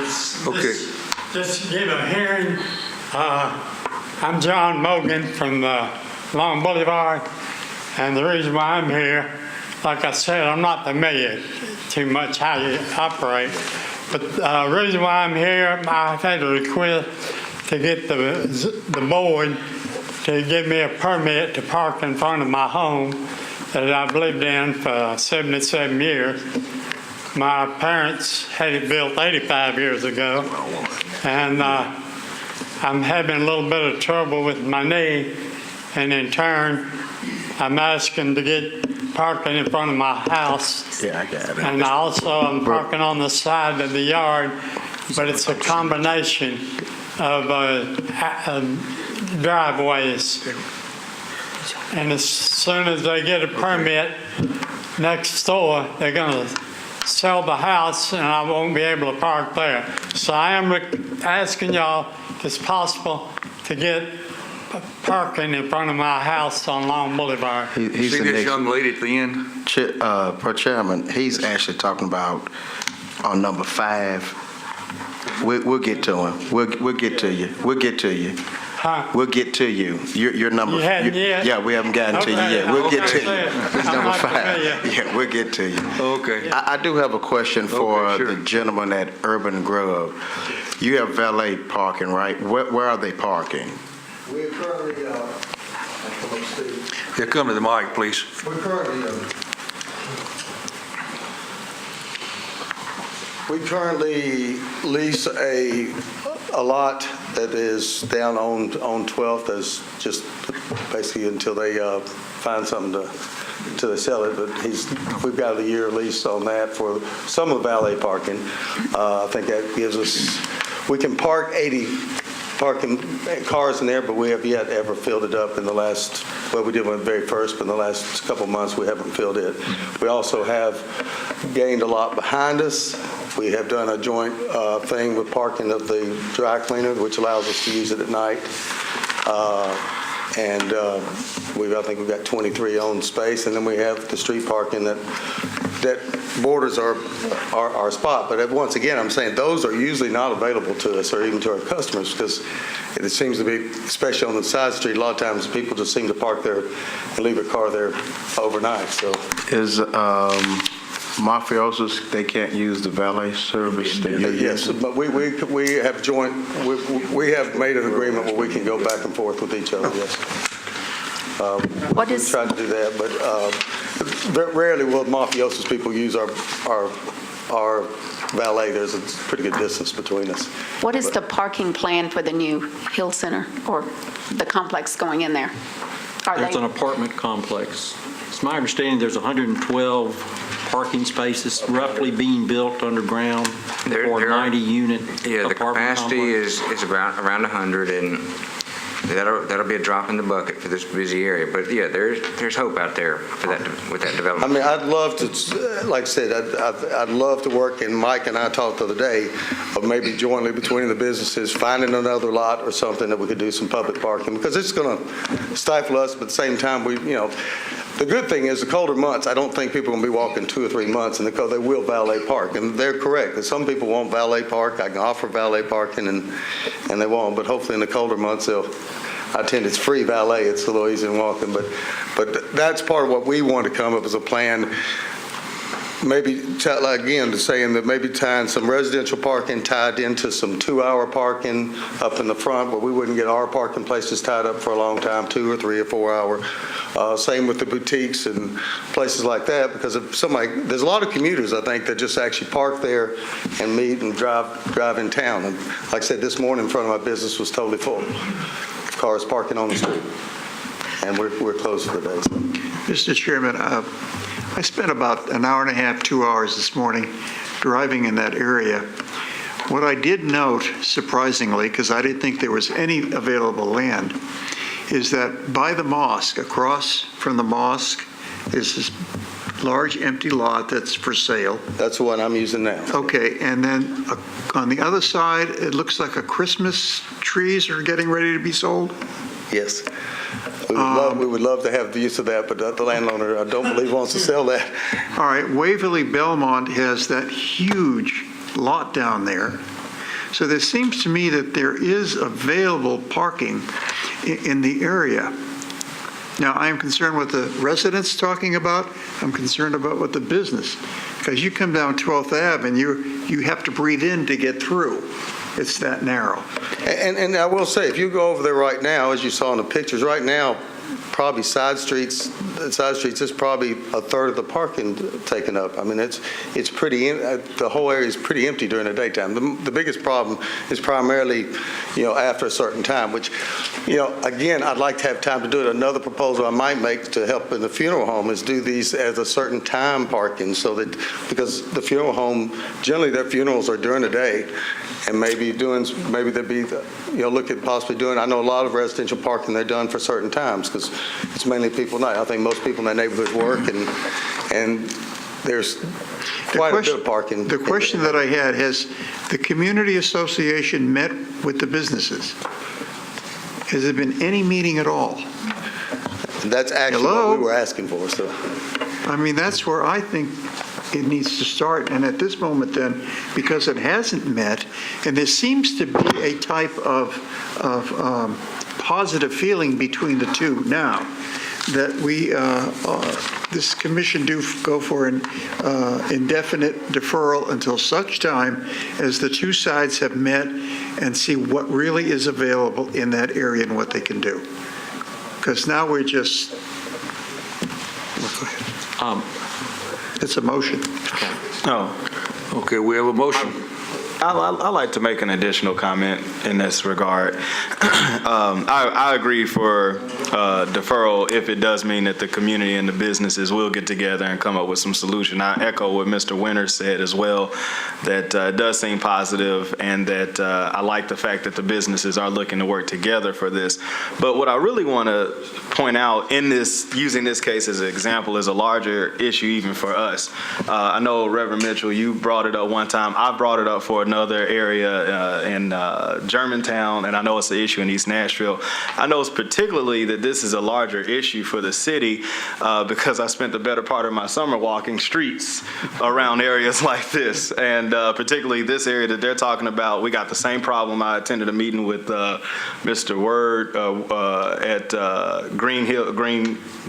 Just give a hearing. I'm John Mogan from Long Boulevard, and the reason why I'm here like I said, I'm not familiar too much how you operate. But the reason why I'm here, I've had a request to get the board to give me a permit to park in front of my home that I've lived in for 77 years. My parents had it built 85 years ago, and I'm having a little bit of trouble with my knee, and in turn, I'm asking to get parking in front of my house. Yeah, I got it. And also, I'm parking on the side of the yard, but it's a combination of driveways. And as soon as they get a permit next door, they're going to sell the house, and I won't be able to park there. So I am asking y'all, if it's possible, to get parking in front of my house on Long Boulevard. He's See the this next, young lady at the end? Per Chairman, he's actually talking about on number 5. We'll get to him. We'll get to you. We'll get to you. Huh? We'll get to you. Your number. You hadn't yet? Yeah, we haven't gotten to you Okay. yet. We'll get to Okay. you. It's I'm number not 5. familiar. Yeah, we'll get to you. Okay. I do have a question for Okay, sure. the gentleman at Urban Grove. You have valet parking, right? Where are they parking? We're currently, Yeah, come to the mic, please. we currently lease a lot that is down on 12th as just basically until they find something until they sell it. But we've got a year lease on that for some of the valet parking. I think that gives us, we can park 80 parking cars in there, but we have yet ever filled it up in the last, well, we did one very first, but in the last couple of months, we haven't filled it. We also have gained a lot behind us. We have done a joint thing with parking of the dry cleaner, which allows us to use it at night. I think we've got 23 owned space, and then we have the street parking that borders our spot. But once again, I'm saying those are usually not available to us or even to our customers, because it seems to be, especially on the side street, a lot of times people just seem to park there and leave a car there overnight. So Is mafiosos, they can't use the valet service? yes, but we have joint, we have made an agreement where we can go back and forth with each other. Yes. What We is, try to do that, but rarely will mafiosos people use our valet. There's a pretty good distance between us. what is the parking plan for the new Hill Center or the complex going in there? There's an apartment complex. It's my understanding there's 112 parking spaces roughly being built underground for a 90-unit Yeah, the apartment capacity complex. is around 100, and that'll be a drop in the bucket for this busy area. But yeah, there's hope out there for that with that I development. mean, I'd love to, like I said, I'd love to work, and Mike and I talked the other day of maybe jointly between the businesses, finding another lot or something that we could do some public parking, because it's going to stifle us, but at the same time, the good thing is the colder months, I don't think people are going to be walking 2 or 3 months, and because they will valet park, and they're correct. That some people won't valet park. I can offer valet parking, and they won't, but hopefully in the colder months, I attend, it's free valet, it's a little easier than walking, but that's part of what we want to come up as a plan. Maybe, again, to saying that maybe tying some residential parking tied into some 2-hour parking up in the front, where we wouldn't get our parking places tied up for a long time, 2 or 3 or 4 hour. Same with the boutiques and places like that, because if there's a lot of commuters, I think, that just actually park there and meet and drive in town. And like I said, this morning in front of my business was totally full. Cars parking on the street. And we're closed for the day. So. Mr. Chairman, I spent about an hour and a half, 2 hours this morning driving in that area. What I did note, surprisingly, because I didn't think there was any available land, is that by the mosque, across from the mosque, is this large empty lot that's for sale. That's the one I'm using now. Okay, and then on the other side, it looks like a Christmas trees are getting ready to be sold? Yes. We would love to have the use of that, but the landowner, I don't believe, wants to sell that. All right, Waverly Belmont has that huge lot down there. So there seems to me that there is available parking in the area. Now, I'm concerned with the residents talking about, I'm concerned about what the business, because you come down 12th Ave and you have to breathe in to get through. It's that narrow. And I will say, if you go over there right now, as you saw in the pictures, right now, probably side streets, is probably a third of the parking taken up. I mean, it's pretty, the whole area is pretty empty during the daytime. The biggest problem is primarily, after a certain time, which, again, I'd like to have time to do it. Another proposal I might make to help in the funeral home is do these as a certain time parking, so that, because the funeral home, generally their funerals are during the day, and maybe there'd be, look at possibly doing, I know a lot of residential parking, they're done for certain times, because it's mainly people at night. I think most people in that neighborhood work, and there's quite a bit of parking. The question that I had, has the community association met with the businesses? Has there been any meeting at all? That's actually what we were asking for, so. I mean, that's where I think it needs to start. And at this moment then, because it hasn't met, and there seems to be a type of positive feeling between the two now, that this commission do go for an indefinite deferral until such time as the two sides have met and see what really is available in that area and what they can do. Because now we're just, it's a motion. Okay, we have a motion. I'd like to make an additional comment in this regard. I agree for deferral if it does mean that the community and the businesses will get together and come up with some solution. I echo what Mr. Winters said as well, that it does seem positive, and that I like the fact that the businesses are looking to work together for this. But what I really want to point out in this, using this case as an example, is a larger issue even for us. I know, Reverend Mitchell, you brought it up one time. I brought it up for another area in Germantown, and I know it's an issue in East Nashville. I know particularly that this is a larger issue for the city because I spent the better part of my summer walking streets around areas like this, and particularly this area that they're talking about. We got the same problem. I attended a meeting with Mr. Word at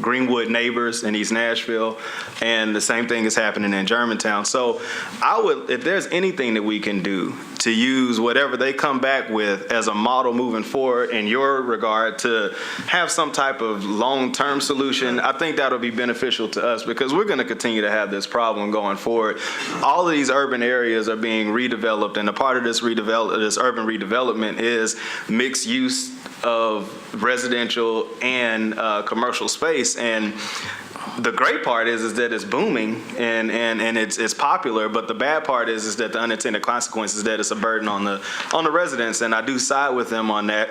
Greenwood Neighbors in East Nashville, and the same thing is happening in Germantown. So if there's anything that we can do to use whatever they come back with as a model moving forward in your regard to have some type of long-term solution, I think that'll be beneficial to us, because we're going to continue to have this problem going forward. All of these urban areas are being redeveloped, and a part of this urban redevelopment is mixed use of residential and commercial space. And the great part is that it's booming and it's popular, but the bad part is that the unintended consequences is that it's a burden on the residents, and I do side with them on that.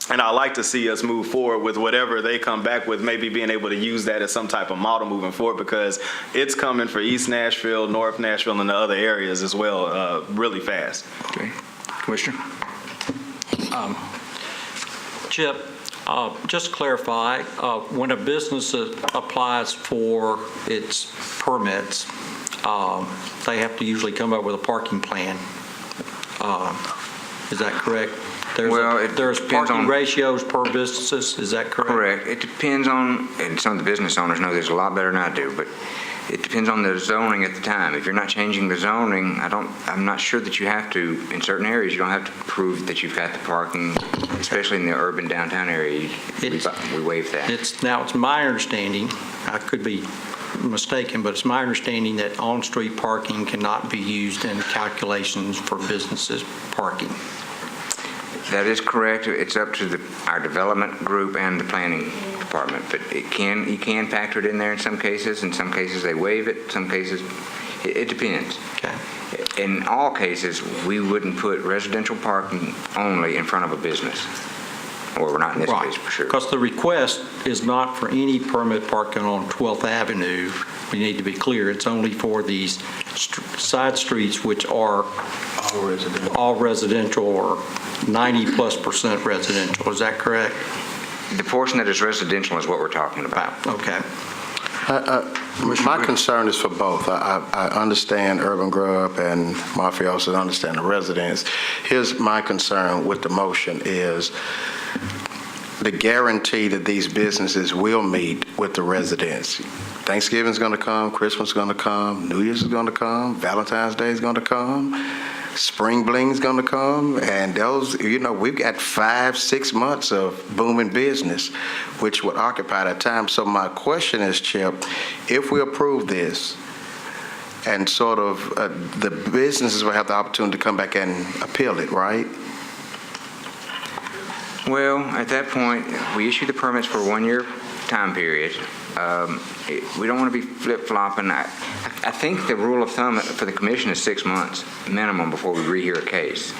And I like to see us move forward with whatever they come back with, maybe being able to use that as some type of model moving forward, because it's coming for East Nashville, North Nashville, and the other areas as well, really fast. Okay, Commissioner. Chip, just to clarify, when a business applies for its permits, they have to usually come up with a parking plan. Is that correct? There's parking ratios per businesses, is that correct? Correct. It depends on, and some of the business owners know this a lot better than I do, but it depends on the zoning at the time. If you're not changing the zoning, I'm not sure that you have to, in certain areas, you don't have to prove that you've got the parking, especially in the urban downtown area. We waive that. It's my understanding, I could be mistaken, but it's my understanding that on-street parking cannot be used in calculations for businesses parking. That is correct. It's up to our development group and the planning department, but you can factor it in there in some cases. In some cases, they waive it. Some cases, it depends. Okay. In all cases, we wouldn't put residential parking only in front of a business, or we're not in this case for sure. Because the request is not for any permit parking on 12th Avenue. We need to be clear. It's only for these side streets, which are all residential or 90+% residential. Is that correct? The portion that is residential is what we're talking about. Okay. My concern is for both. I understand urban grub and mafiosos, understand the residents. Here's my concern with the motion is the guarantee that these businesses will meet with the residents? Thanksgiving's going to come, Christmas is going to come, New Year's is going to come, Valentine's Day is going to come, Spring Bling's going to come, and those, we've got 5-6 months of booming business, which would occupy that time. So my question is, Chip, if we approve this, and sort of the businesses will have the opportunity to come back and appeal it, right? Well, at that point, we issue the permits for a 1-year time period. We don't want to be flip-flopping. I think the rule of thumb for the commission is 6 months minimum before we rehear a case.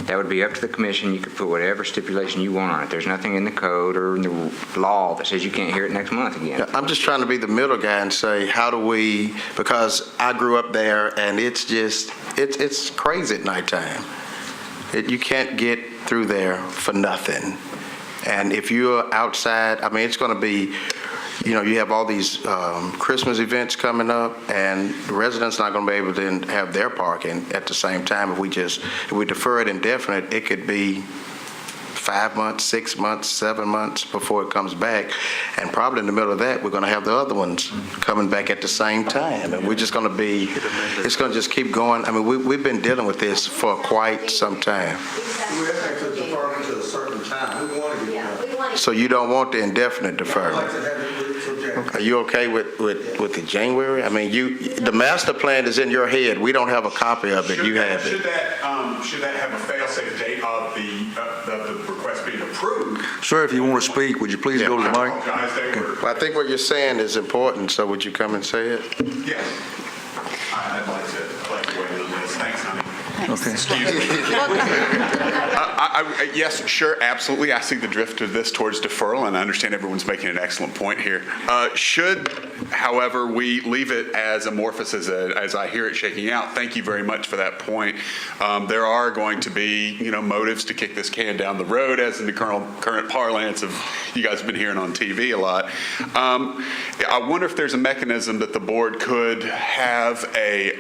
That would be up to the commission. You could put whatever stipulation you want on it. There's nothing in the code or in the law that says you can't hear it next month again. Yeah, I'm just trying to be the middle guy and say, how do we, because I grew up there and it's just, it's crazy at nighttime. You can't get through there for nothing. And if you're outside, I mean, it's going to be, you have all these Christmas events coming up, and the residents not going to be able to have their parking at the same time. If we defer it indefinite, it could be 5 months, 6 months, 7 months before it comes back. And probably in the middle of that, we're going to have the other ones coming back at the same time. And we're just going to be, it's going to just keep going. I mean, we've been dealing with this for quite some time. We have to defer it to a certain time. We want to get done. So you don't want the indefinite deferment? Are you okay with the January? I mean, the master plan is in your head. We don't have a copy of it. You have it. Should that have a fail-safe date of the request being approved? Sir, if you want to speak, would you please go to the mic? Well, I think what you're saying is important, so would you come and say it? Yes. I'd like to weigh in on this. Thanks, honey. Okay. Excuse me. Yes, sure, absolutely. I see the drift of this towards deferral, and I understand everyone's making an excellent point here. Should, however, we leave it as amorphous as I hear it shaking out, thank you very much for that point. There are going to be, motives to kick this can down the road, as in the current parlance of you guys have been hearing on TV a lot. I wonder if there's a mechanism that the board could have a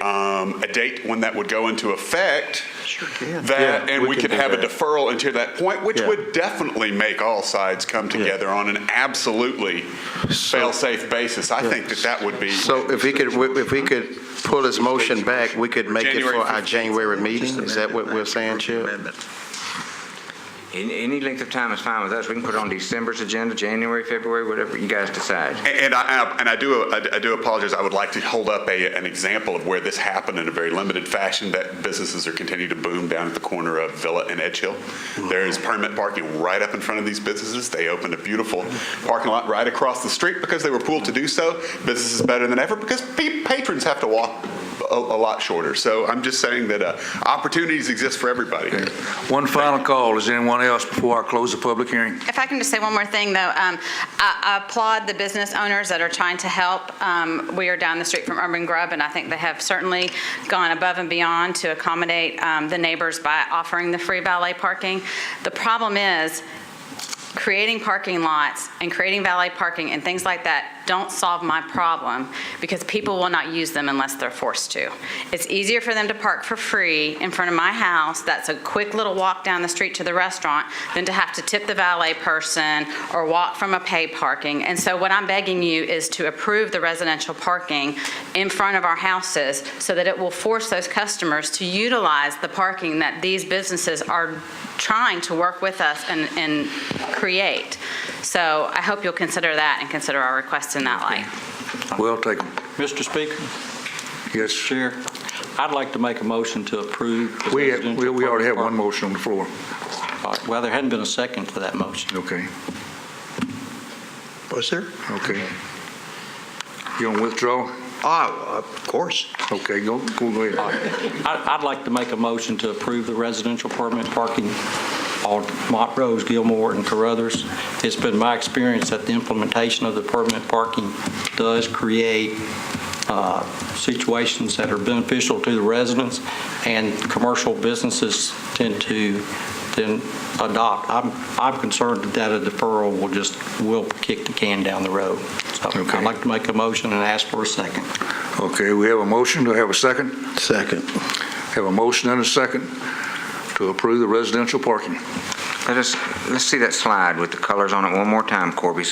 date when that would go into effect. Sure can. And we could have a deferral until that point, which would definitely make all sides come together on an absolutely fail-safe basis. I think that would be. So if we could pull his motion back, we could make it for our January meeting. Is that what we're saying, Chip? Any length of time is fine with us. We can put it on December's agenda, January, February, whatever you guys decide. And I do apologize. I would like to hold up an example of where this happened in a very limited fashion, that businesses are continuing to boom down at the corner of Villa and Edge Hill. There is permit parking right up in front of these businesses. They opened a beautiful parking lot right across the street because they were pooled to do so. Business is better than ever because patrons have to walk a lot shorter. So I'm just saying that opportunities exist for everybody. Okay. One final call. Is anyone else before I close the public hearing? If I can just say one more thing, though, I applaud the business owners that are trying to help. We are down the street from Urban Grub, and I think they have certainly gone above and beyond to accommodate the neighbors by offering the free valet parking. The problem is creating parking lots and creating valet parking and things like that don't solve my problem, because people will not use them unless they're forced to. It's easier for them to park for free in front of my house, that's a quick little walk down the street to the restaurant, than to have to tip the valet person or walk from a paid parking. And so what I'm begging you is to approve the residential parking in front of our houses so that it will force those customers to utilize the parking that these businesses are trying to work with us and create. So I hope you'll consider that and consider our requests in that light. Well taken. Mr. Speaker? Yes. Chair, I'd like to make a motion to approve. We already have one motion on the floor. Well, there hadn't been a second for that motion. Okay. Was there? Okay. You want to withdraw? Of course. Okay, go ahead. I'd like to make a motion to approve the residential permit parking on Montrose, Gilmore, and Carruthers. It's been my experience that the implementation of the permit parking does create situations that are beneficial to the residents, and commercial businesses tend to then adopt. I'm concerned that a deferral will kick the can down the road. So Okay. I'd like to make a motion and ask for a second. Okay, we have a motion. Do I have a second? Second. Have a motion and a second to approve the residential parking. Let's see that slide with the colors on it one more time, Corby.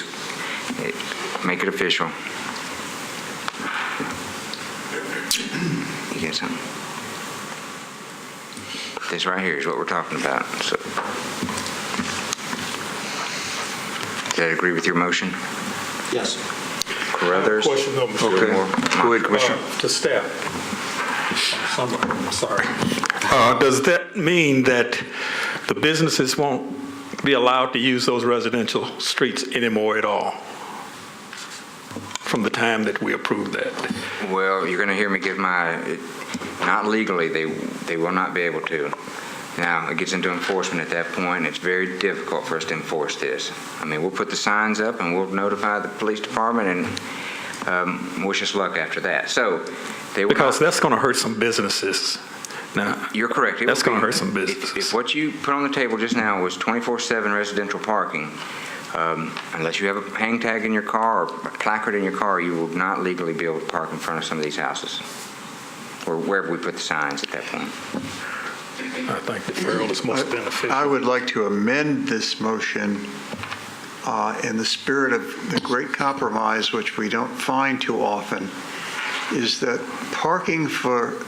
Make it official. You get something? This right here is what we're talking about. So, does that agree with your motion? Yes. Carruthers? Question though, Mr. Okay. Gilmore. Go ahead, Commissioner. To staff. Sorry. Does that mean that the businesses won't be allowed to use those residential streets anymore at all from the time that we approve that? Well, you're going to hear me give not legally, they will not be able to. Now, it gets into enforcement at that point, and it's very difficult for us to enforce this. I mean, we'll put the signs up and we'll notify the police department and wish us luck after that. So, Because that's going to hurt some businesses. Now, you're correct. That's going to hurt some businesses. If what you put on the table just now was 24/7 residential parking, unless you have a hang tag in your car or a placard in your car, you will not legally be able to park in front of some of these houses or wherever we put the signs at that point. I think deferral is most beneficial. I would like to amend this motion in the spirit of the great compromise, which we don't find too often, is that parking for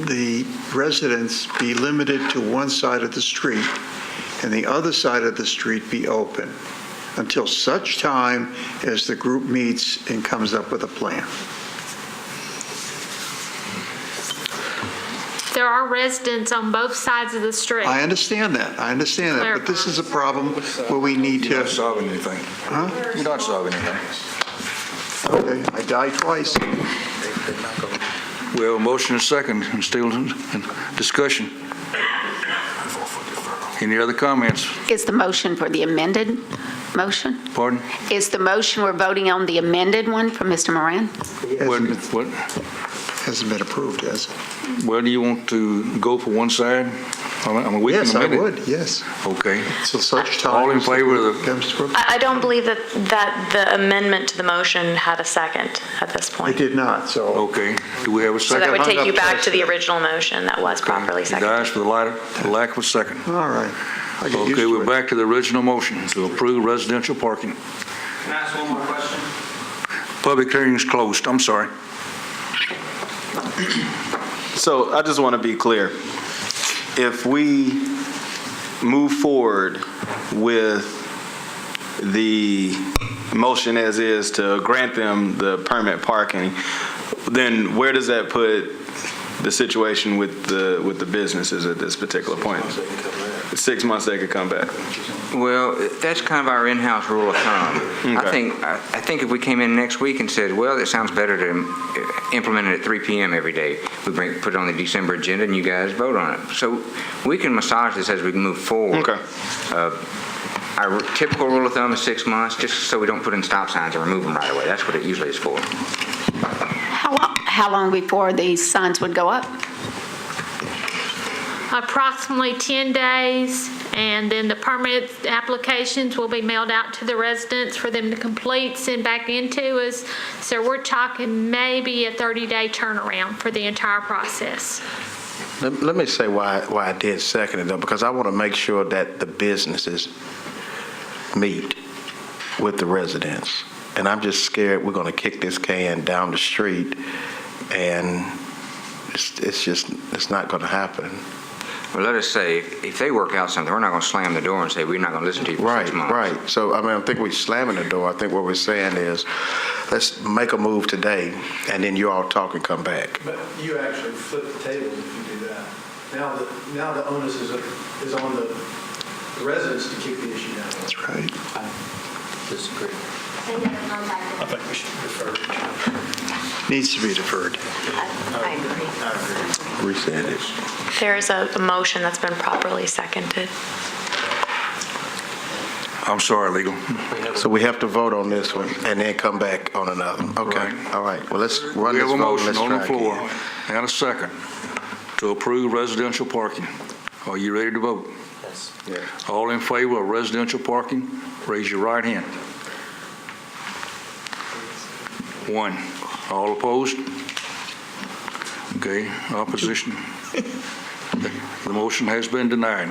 the residents be limited to one side of the street and the other side of the street be open until such time as the group meets and comes up with a plan. There are residents on both sides of the street. I understand that, but this is a problem where we need to... You're not solving anything. Huh? You're not solving anything. Okay, I died twice. We have a motion and a second, and still in discussion. Any other comments? Is the motion for the amended motion? Pardon? Is the motion we're voting on the amended one from Mr. Moran? What? Hasn't been approved, has it? Well, do you want to go for one side? I mean, we can Yes, I amend it. would, yes. Okay. So such time... All in favor of the... comes to a- I don't believe that the amendment to the motion had a second at this point. It did not, so... Okay. Do we have a So second? that would take you back twice to the then. original motion that was properly It seconded. dies for the lack of a second. All right. I get used Okay, to we're it. back to the original motion to approve residential parking. Can I ask one more question? Public hearing is closed. I'm sorry. So I just want to be clear. If we move forward with the motion as is to grant them the permit parking, then where does that put the situation with the businesses at this particular point? 6 months they could come back. Well, that's kind of our in-house rule of thumb. Okay. I think if we came in next week and said, well, it sounds better to implement it at 3 p.m. every day, we put it on the December agenda and you guys vote on it. So we can massage this as we move forward. Okay. Our typical rule of thumb is 6 months, just so we don't put in stop signs and remove them right away. That's what it usually is for. How long before these signs would go up? Approximately 10 days, and then the permit applications will be mailed out to the residents for them to complete, send back into us. So we're talking maybe a 30-day turnaround for the entire process. Let me say why I did second it, though, because I want to make sure that the businesses meet with the residents. And I'm just scared we're going to kick this can down the street, and it's not going to happen. Well, let us say, if they work out something, we're not going to slam the door and say, we're not going to listen to you for 6 months. Right. So, I mean, I think we're slamming the door. I think what we're saying is, let's make a move today, and then you all talk and come back. But you actually flip the tables if you do that. Now the onus is on the residents to kick the issue down. That's right. I disagree. I think we should defer. Needs to be deferred. I agree. Resend it. There is a motion that's been properly seconded. I'm sorry, legal. So we have to vote on this one and then come back on another. Okay. Right. All right. Well, let's run We this have a vote. motion Let's on the try floor again. and a second to approve residential parking. Are you ready to vote? Yes. All in favor of residential parking, raise your right hand. 1. All opposed? Okay, opposition. The motion has been denied.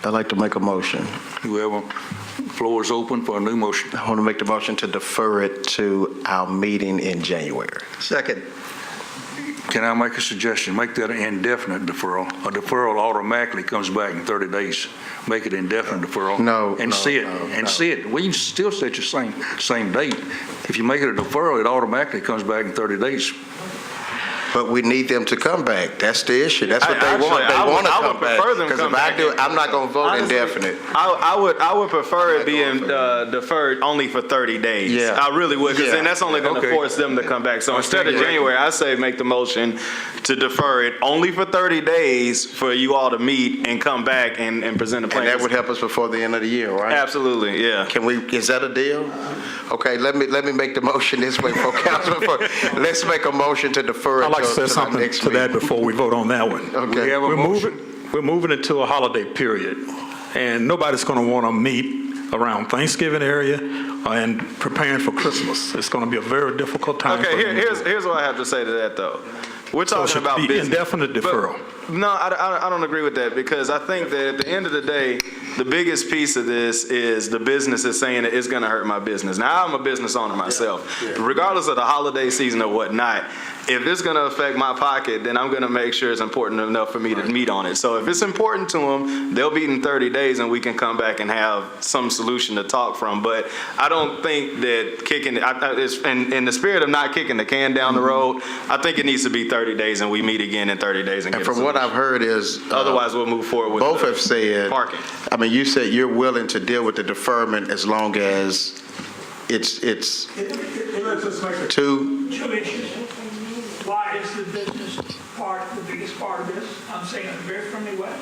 I'd like to make a motion. Floor is open for a new motion. I want to make the motion to defer it to our meeting in January. Second. Can I make a suggestion? Make that an indefinite deferral. A deferral automatically comes back in 30 days. Make it indefinite deferral. See it. We can still set your same date. If you make it a deferral, it automatically comes back in 30 days. But we need them to come back. That's the issue. That's what they want. They want to come back. Because if I do, I'm not going to vote indefinite. I would prefer it being deferred only for 30 days. Yeah. I really would, because then that's only going to Okay. force them to come back. So instead of January, I say make the motion to defer it only for 30 days for you all to meet and come back and present a plan. And that would help us before the end of the year, right? Absolutely, yeah. Can we? Is that a deal? Okay, let me make the motion this way for Councilman. Let's make a motion to defer it. I'd like to say our something next to that meeting. before we vote on that one. Okay. We have a motion. We're moving into a holiday period, and nobody's going to want to meet around Thanksgiving area and preparing for Christmas. It's going to be a very difficult time. Okay, for them. here's what I have to say to that, though. We're So it talking should about be business. indefinite deferral. No, I don't agree with that, because I think that at the end of the day, the biggest piece of this is the business is saying that it's going to hurt my business. Now, I'm a business owner myself. Regardless of the holiday season or whatnot, if it's going to affect my pocket, then I'm going to make sure it's important enough for me to meet on it. So if it's important to them, they'll meet in 30 days and we can come back and have some solution to talk from. But I don't think that kicking it, in the spirit of not kicking the can down the road, I think it needs to be 30 days and we meet again in 30 days. And from what I've heard is otherwise we'll move forward with both the have said parking. I mean, you said you're willing to deal with the deferment as long as it's Let's just make it two. two issues. Why is the business part the biggest part of this? I'm saying it in a very friendly way.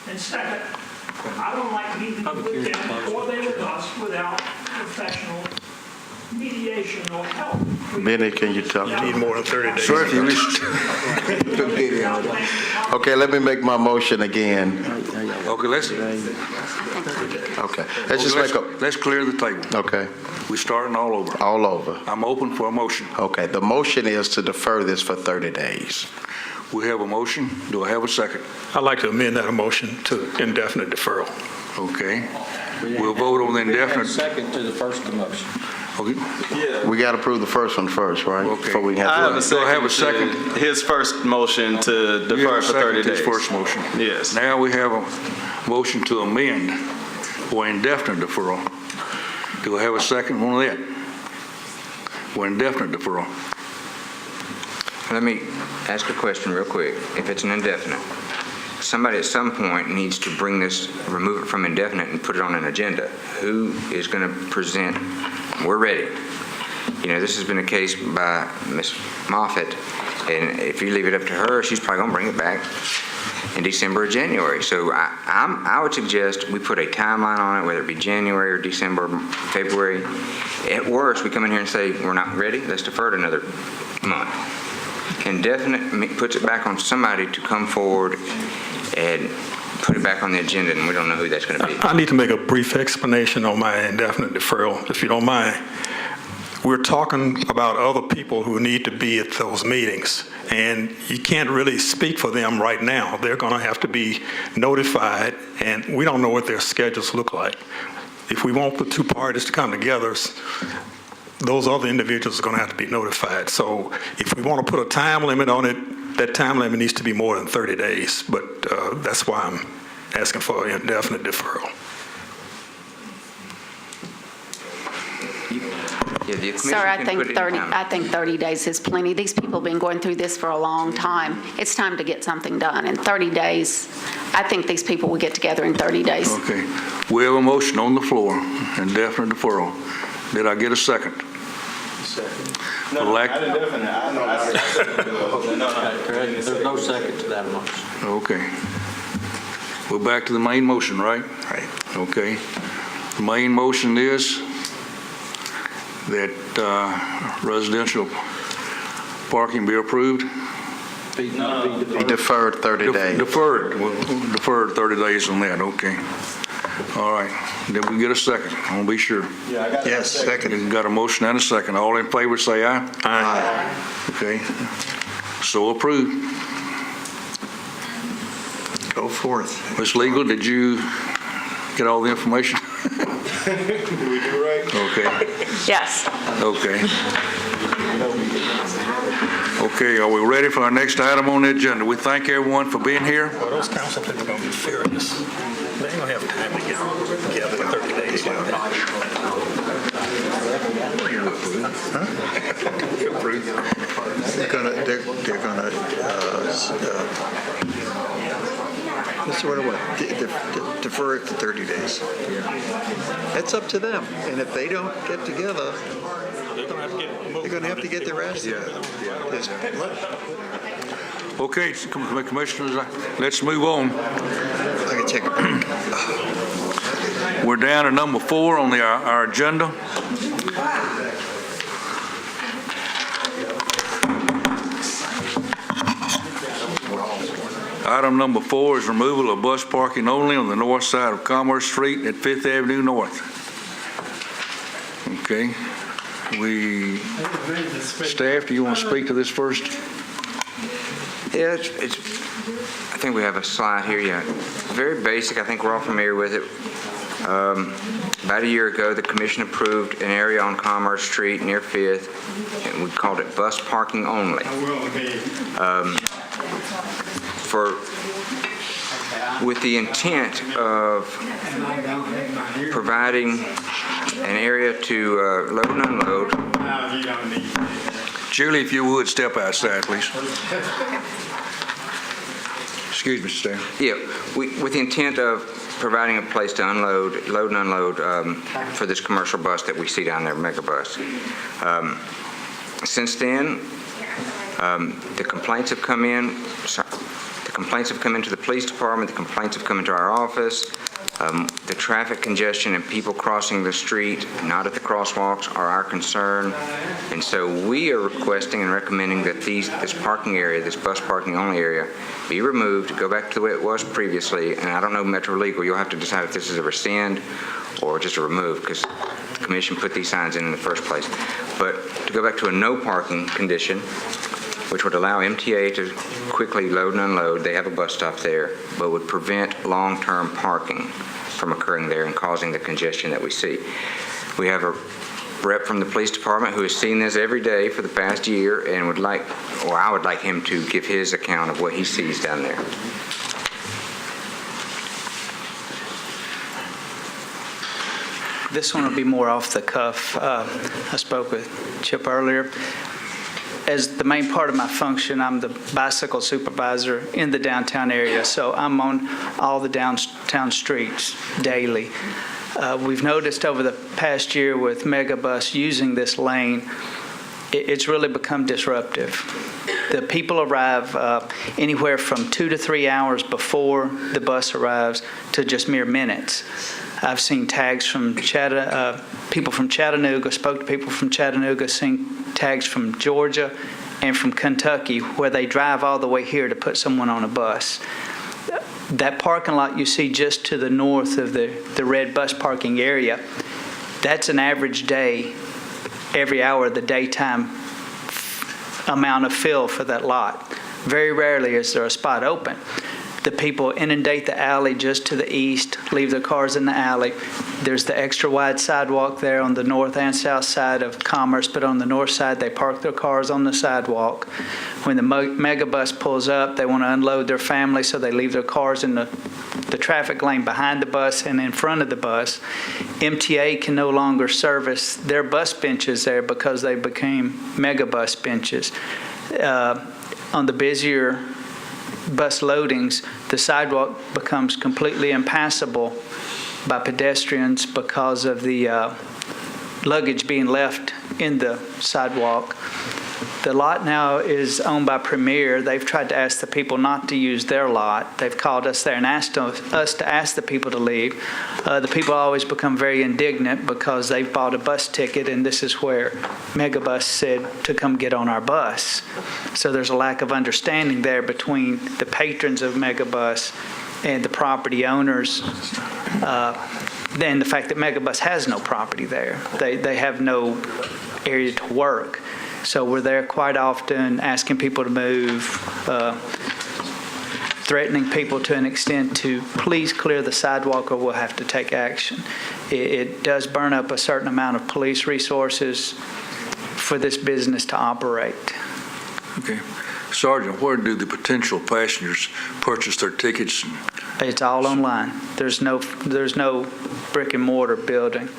And second, I don't like meeting with them or they with us without professional mediation or help. Benny, can you talk? Need more than 30 days. Sure, if you wish. Okay, let me make my motion again. Okay, let's just make a. Let's clear the table. Okay. We're starting all over. All over. I'm open for a motion. Okay, the motion is to defer this for 30 days. We have a motion. Do I have a second? I'd like to amend that motion to indefinite deferral. Okay. We'll vote on the indefinite. Second to the first motion. Okay. We got to approve the first one first, right? Okay. Before we I have have a second. His first motion to defer for 30 days. His first motion. Yes. Now we have a motion to amend for indefinite deferral. Do I have a second on that? For indefinite deferral. Let me ask a question real quick. If it's an indefinite, somebody at some point needs to bring this, remove it from indefinite and put it on an agenda. Who is going to present? We're ready. You know, this has been a case by Ms. Moffitt, and if you leave it up to her, she's probably going to bring it back in December or January. So I would suggest we put a timeline on it, whether it be January or December, February. At worst, we come in here and say, we're not ready, let's defer it another month. Indefinite puts it back on somebody to come forward and put it back on the agenda, and we don't know who that's going to be. I need to make a brief explanation on my indefinite deferral, if you don't mind. We're talking about other people who need to be at those meetings, and you can't really speak for them right now. They're going to have to be notified, and we don't know what their schedules look like. If we want the two parties to come together, those other individuals are going to have to be notified. So if we want to put a time limit on it, that time limit needs to be more than 30 days, but that's why I'm asking for an indefinite deferral. Sir, I think 30 days is plenty. These people have been going through this for a long time. It's time to get something done. In 30 days, I think these people will get together in 30 days. Okay. We have a motion on the floor, indefinite deferral. Did I get a second? Second. No, I didn't definitely. There's no second to that motion. Okay. We're back to the main motion, right? Right. Okay. The main motion is that residential parking be approved. Be deferred 30 days. Deferred. We'll deferred 30 days on that. Okay. All right. Did we get a second? I want to be sure. Yeah, I got Yes, second. You got a motion and a second. All in favor say aye. Aye. Okay. So approved. Go forth. Ms. Legal, did you get all the information? Did we do right? Okay, Yes. okay. Okay, are we ready for our next item on the agenda? We thank everyone for being here. Well, those council people are going to be furious. They ain't going to have time to get together in 30 days like that. They're gonna, defer it for 30 days. That's up to them. And if they don't get together, they're gonna have to get their ass together. Okay, Commissioners, let's move on. I can take a break. We're down to number 4 on our agenda. Item number 4 is removal of bus parking only on the north side of Commerce Street at 5th Avenue North. Okay. Staff, do you want to speak to this first? Yeah, I think we have a slide here, yeah. Very basic, I think we're all familiar with it. About a year ago, the commission approved an area on Commerce Street near 5th, and we called it bus parking only. With the intent of providing an area to load and unload. Julie, if you would, step outside, please. Excuse me, Stan. Yeah, with the intent of providing a place to load and unload for this commercial bus that we see down there, mega bus. Since then, the complaints have come in. The complaints have come into the police department. The complaints have come into our office. The traffic congestion and people crossing the street, not at the crosswalks, are our concern. And so we are requesting and recommending that this parking area, this bus parking only area, be removed, go back to the way it was previously. And I don't know, Metro Legal, you'll have to decide if this is a rescind or just a remove, because the commission put these signs in the first place. But to go back to a no parking condition, which would allow MTA to quickly load and unload. They have a bus stop there, but would prevent long-term parking from occurring there and causing the congestion that we see. We have a rep from the police department who has seen this every day for the past year and I would like him to give his account of what he sees down there. This one will be more off the cuff. I spoke with Chip earlier. As the main part of my function, I'm the bicycle supervisor in the downtown area, so I'm on all the downtown streets daily. We've noticed over the past year with Megabus using this lane, it's really become disruptive. The people arrive anywhere from 2 to 3 hours before the bus arrives to just mere minutes. I've seen tags from people from Chattanooga, spoke to people from Chattanooga, seen tags from Georgia and from Kentucky where they drive all the way here to put someone on a bus. That parking lot you see just to the north of the red bus parking area, that's an average day, every hour of the daytime amount of fill for that lot. Very rarely is there a spot open. The people inundate the alley just to the east, leave their cars in the alley. There's the extra wide sidewalk there on the north and south side of Commerce, but on the north side, they park their cars on the sidewalk. When the megabus pulls up, they want to unload their family, so they leave their cars in the traffic lane behind the bus and in front of the bus. MTA can no longer service their bus benches there because they became megabus benches. On the busier bus loadings, the sidewalk becomes completely impassable by pedestrians because of the luggage being left in the sidewalk. The lot now is owned by Premier. They've tried to ask the people not to use their lot. They've called us there and asked us to ask the people to leave. The people always become very indignant because they've bought a bus ticket and this is where Megabus said to come get on our bus. So there's a lack of understanding there between the patrons of Megabus and the property owners. Then the fact that Megabus has no property there. They have no area to work. So we're there quite often asking people to move. threatening people to an extent to please clear the sidewalk or we'll have to take action. It does burn up a certain amount of police resources for this business to operate. Okay. Sergeant, where do the potential passengers purchase their tickets? It's all online. There's no brick and mortar building.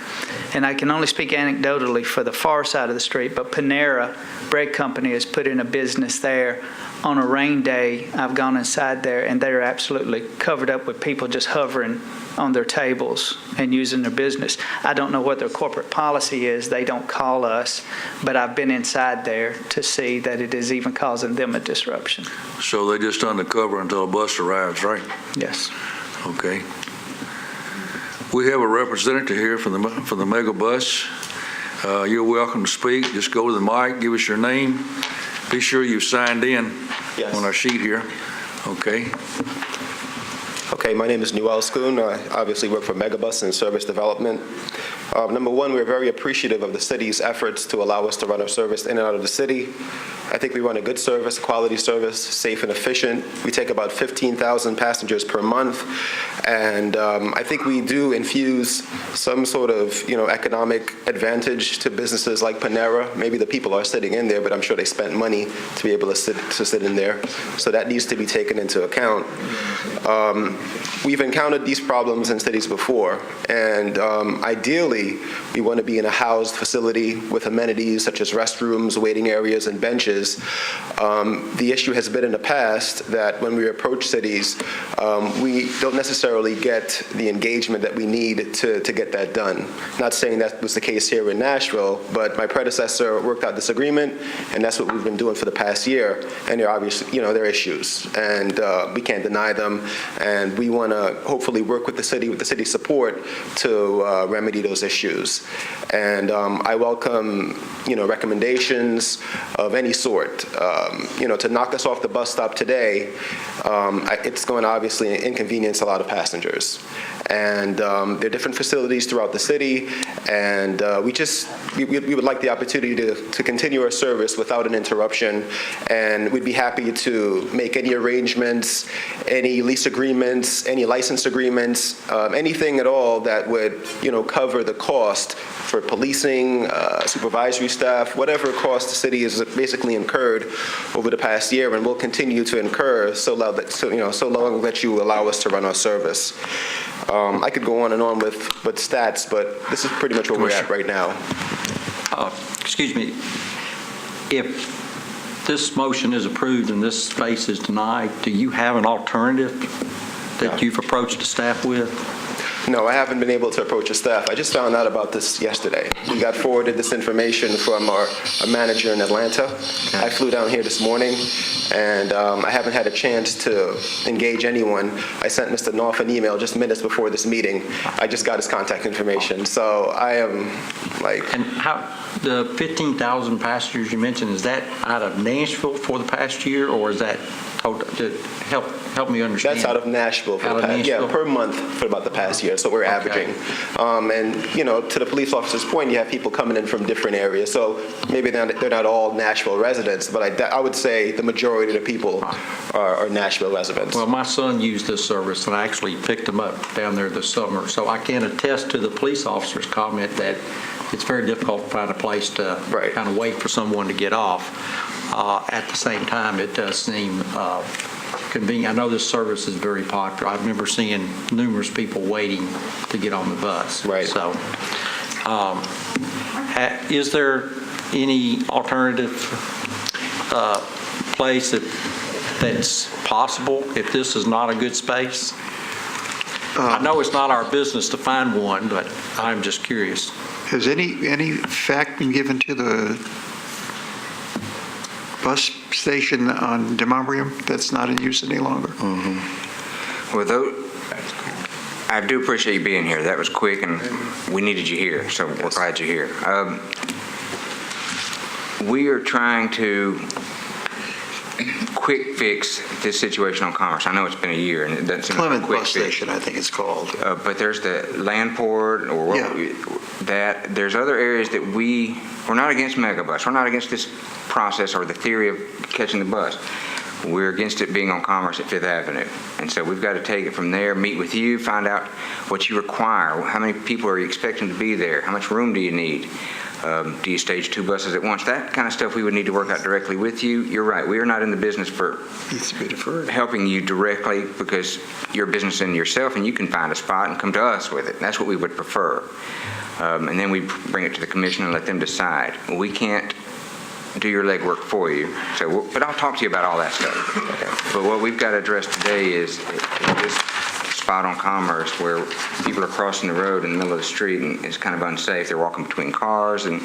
And I can only speak anecdotally for the far side of the street, but Panera Bread Company has put in a business there. On a rain day, I've gone inside there and they're absolutely covered up with people just hovering on their tables and using their business. I don't know what their corporate policy is. They don't call us, but I've been inside there to see that it is even causing them a disruption. So they just undercover until a bus arrives, right? Yes. Okay. We have a representative here from the Mega Bus. You're welcome to speak. Just go to the mic, give us your name. Be sure you've signed in on our sheet here. Okay. Okay, my name is Newell Schoon. I obviously work for Megabus in service development. Number one, we're very appreciative of the city's efforts to allow us to run our service in and out of the city. I think we run a good service, quality service, safe and efficient. We take about 15,000 passengers per month, and I think we do infuse some sort of, economic advantage to businesses like Panera. Maybe the people are sitting in there, but I'm sure they spent money to be able to sit in there. So that needs to be taken into account. We've encountered these problems in cities before, and ideally, we want to be in a housed facility with amenities such as restrooms, waiting areas, and benches. The issue has been in the past that when we approach cities, we don't necessarily get the engagement that we need to get that done. Not saying that was the case here in Nashville, but my predecessor worked out this agreement, and that's what we've been doing for the past year. And there are obviously, there are issues, and we can't deny them. And we want to hopefully work with the city's support to remedy those issues. And I welcome, recommendations of any sort. To knock us off the bus stop today, it's going to obviously inconvenience a lot of passengers. And there are different facilities throughout the city, and we would like the opportunity to continue our service without an interruption, and we'd be happy to make any arrangements, any lease agreements, any license agreements, anything at all that would, cover the cost for policing, supervisory staff, whatever cost the city has basically incurred over the past year, and will continue to incur so long that you allow us to run our service. I could go on and on with stats, but this is pretty much where we're at right now. Excuse me. If this motion is approved and this space is denied, do you have an alternative that you've approached the staff with? No, I haven't been able to approach the staff. I just found out about this yesterday. We got forwarded this information from our manager in Atlanta. Okay. I flew down here this morning, and I haven't had a chance to engage anyone. I sent Mr. North an email just minutes before this meeting. I just got his contact information. So I am like... And how, the 15,000 passengers you mentioned, is that out of Nashville for the past year, or is that help me understand? That's out of Nashville for per month for about the past year. So we're averaging. And to the police officer's point, you have people coming in from different areas. So maybe they're not all Nashville residents, but I would say the majority of the people are Nashville residents. Well, my son used this service, and I actually picked him up down there this summer. So I can attest to the police officer's comment that it's very difficult to find a place to kind of wait for someone to get off. At the same time, it does seem convenient. I know this service is very popular. I remember seeing numerous people waiting to get on the bus. Right. So, is there any alternative place that's possible if this is not a good space? I know it's not our business to find one, but I'm just curious. Has any fact been given to the bus station on Demonbreun that's not in use any longer? Mm-hmm. Well, I do appreciate you being here. That was quick, and we needed you here, so we're glad you're here. We are trying to quick fix this situation on Commerce. I know it's been a year, and it doesn't seem like a quick fix. Station, I think it's called. But there's the Landport, or that. There's other areas that we're not against Megabus. We're not against this process or the theory of catching the bus. we're against it being on Commerce at Fifth Avenue. And so we've got to take it from there, meet with you, find out what you require. How many people are you expecting to be there? How much room do you need? Do you stage 2 buses at once? That kind of stuff we would need to work out directly with you. You're right. We are not in the business for helping you directly because you're a business in yourself and you can find a spot and come to us with it. That's what we would prefer. And then we bring it to the commission and let them decide. We can't do your legwork for you. But I'll talk to you about all that stuff. Okay. But what we've got to address today is this spot on Commerce where people are crossing the road in the middle of the street and it's kind of unsafe. They're walking between cars and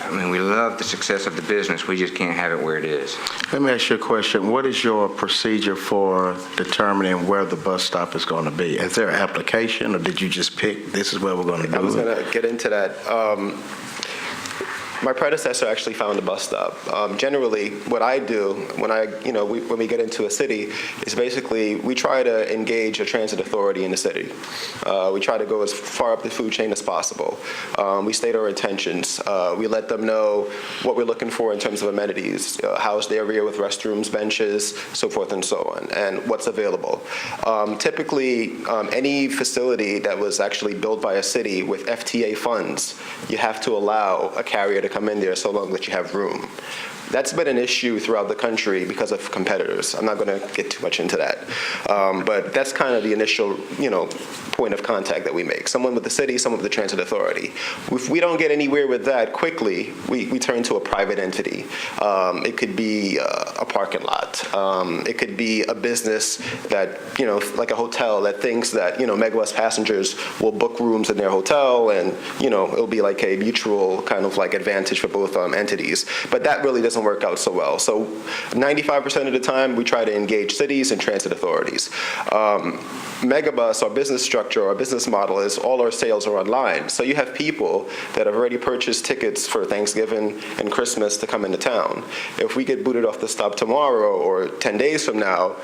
I mean, we love the success of the business. We just can't have it where it is. Let me ask you a question. What is your procedure for determining where the bus stop is going to be? Is there an application, or did you just pick, this is where we're going to do it? I was going to get into that. My predecessor actually found a bus stop. Generally, what I do when we get into a city is basically we try to engage a transit authority in the city. We try to go as far up the food chain as possible. We state our intentions. We let them know what we're looking for in terms of amenities, housed area with restrooms, benches, so forth and so on, and what's available. Typically, any facility that was actually built by a city with FTA funds, you have to allow a carrier to come in there so long that you have room. That's been an issue throughout the country because of competitors. I'm not going to get too much into that. But that's kind of the initial, point of contact that we make. Someone with the city, someone with the transit authority. If we don't get anywhere with that quickly, we turn to a private entity. It could be a parking lot. It could be a business that, like a hotel that thinks that, Megabus passengers will book rooms in their hotel and, it'll be like a mutual kind of like advantage for both entities. But that really doesn't work out so well. So 95% of the time, we try to engage cities and transit authorities. Megabus, our business structure, our business model is all our sales are online. So you have people that have already purchased tickets for Thanksgiving and Christmas to come into town. If we get booted off the stop tomorrow or 10 days from now,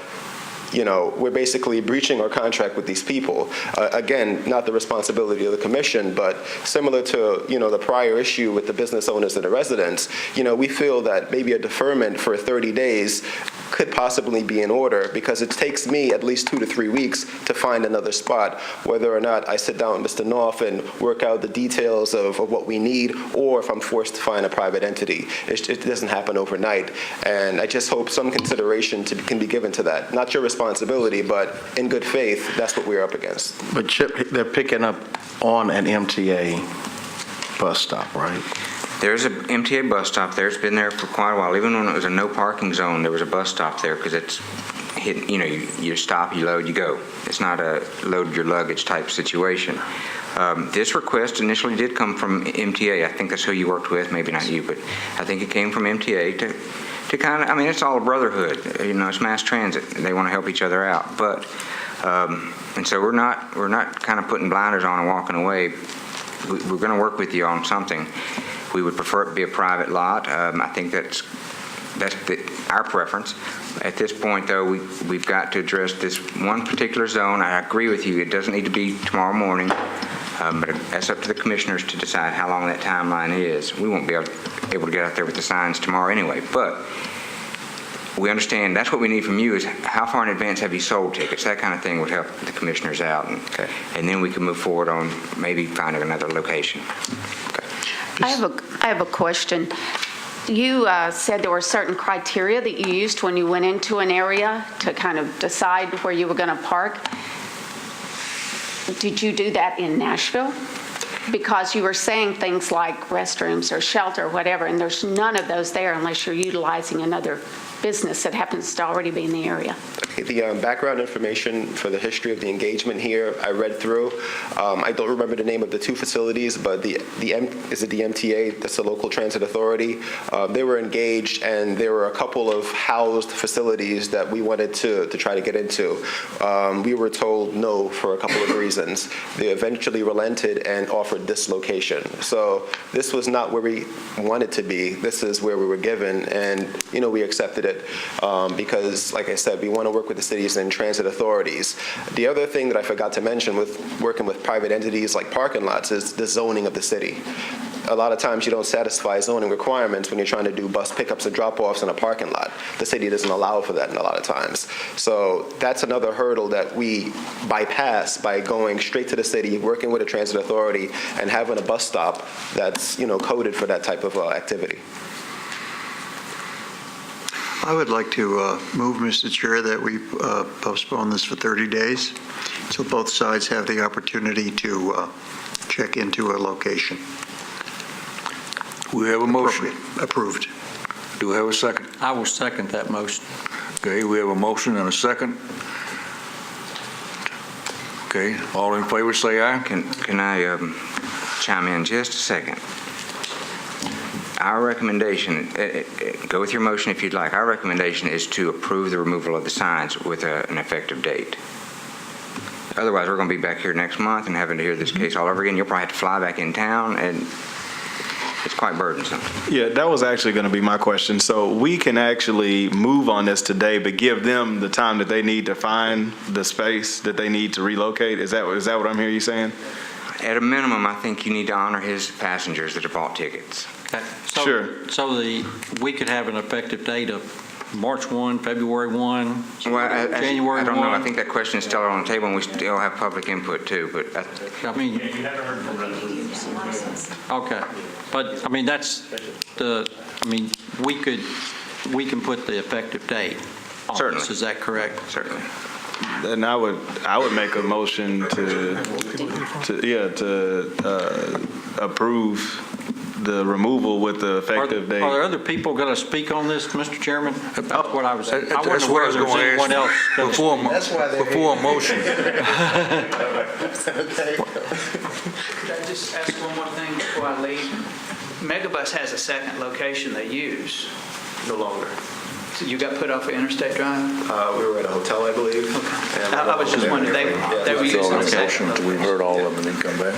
we're basically breaching our contract with these people. Again, not the responsibility of the commission, but similar to, the prior issue with the business owners and the residents, we feel that maybe a deferment for 30 days could possibly be in order because it takes me at least 2 to 3 weeks to find another spot, whether or not I sit down with Mr. North and work out the details of what we need, or if I'm forced to find a private entity. It doesn't happen overnight. And I just hope some consideration can be given to that. Not your responsibility, but in good faith, that's what we're up against. But Chip, they're picking up on an MTA bus stop, right? There's an MTA bus stop there. It's been there for quite a while. Even when it was a no parking zone, there was a bus stop there because it's hidden. You stop, you load, you go. It's not a load your luggage type situation. This request initially did come from MTA. I think that's who you worked with, maybe not you, but I think it came from MTA to kind of, it's all a brotherhood. It's mass transit. They want to help each other out. But, and so we're not kind of putting blinders on and walking away. We're going to work with you on something. We would prefer it to be a private lot. I think that's our preference. At this point, though, we've got to address this one particular zone. I agree with you. It doesn't need to be tomorrow morning, but that's up to the commissioners to decide how long that timeline is. We won't be able to get out there with the signs tomorrow anyway, but we understand that's what we need from you is how far in advance have you sold tickets? That kind of thing would help the commissioners out, and then we can move forward on maybe finding another location. I have a question. You said there were certain criteria that you used when you went into an area to kind of decide where you were going to park. Did you do that in Nashville? Because you were saying things like restrooms or shelter or whatever, and there's none of those there unless you're utilizing another business that happens to already be in the area. The background information for the history of the engagement here, I read through. I don't remember the name of the two facilities, but is it the MTA? That's the local transit authority. They were engaged, and there were a couple of housed facilities that we wanted to try to get into. We were told no for a couple of reasons. They eventually relented and offered this location. So this was not where we wanted to be. This is where we were given, and we accepted it because, like I said, we want to work with the cities and transit authorities. The other thing that I forgot to mention with working with private entities like parking lots is the zoning of the city. a lot of times you don't satisfy zoning requirements when you're trying to do bus pickups and drop-offs in a parking lot. The city doesn't allow for that in a lot of times. So that's another hurdle that we bypass by going straight to the city, working with a transit authority, and having a bus stop that's, coded for that type of activity. I would like to move, Mr. Chair, that we postpone this for 30 days so both sides have the opportunity to check into a location. We have a motion. Approved. Do we have a second? I will second that motion. Okay, we have a motion and a second. Okay, all in favor say aye. Can I chime in just a second? Our recommendation, go with your motion if you'd like. Our recommendation is to approve the removal of the signs with an effective date. Otherwise, we're going to be back here next month and having to hear this case all over again. You'll probably have to fly back in town, and it's quite burdensome. Yeah, that was actually going to be my question. So we can actually move on this today, but give them the time that they need to find the space that they need to relocate? Is that what I'm hearing you saying? At a minimum, I think you need to honor his passengers that have bought tickets. Okay. So, Sure. So we could have an effective date of March 1, February 1, January 1? I don't know. I think that question is still on the table, and we still have public input too, but I mean, you haven't heard from residents. Okay. But, I mean, we can put the effective date on Certainly. this. Is that correct? Certainly. Then I would make a motion to approve the removal with the effective date. Are there other people going to speak on this, Mr. Chairman? That's what I was. That's what I was going to anyone else ask before a motion. Could I just ask one more thing before I leave? Megabus has a second location they use. No longer. So you got put off of Interstate Drive? We were at a hotel, I believe. Okay. I was just wondering, they were using the second location. We've heard all of them and then come back.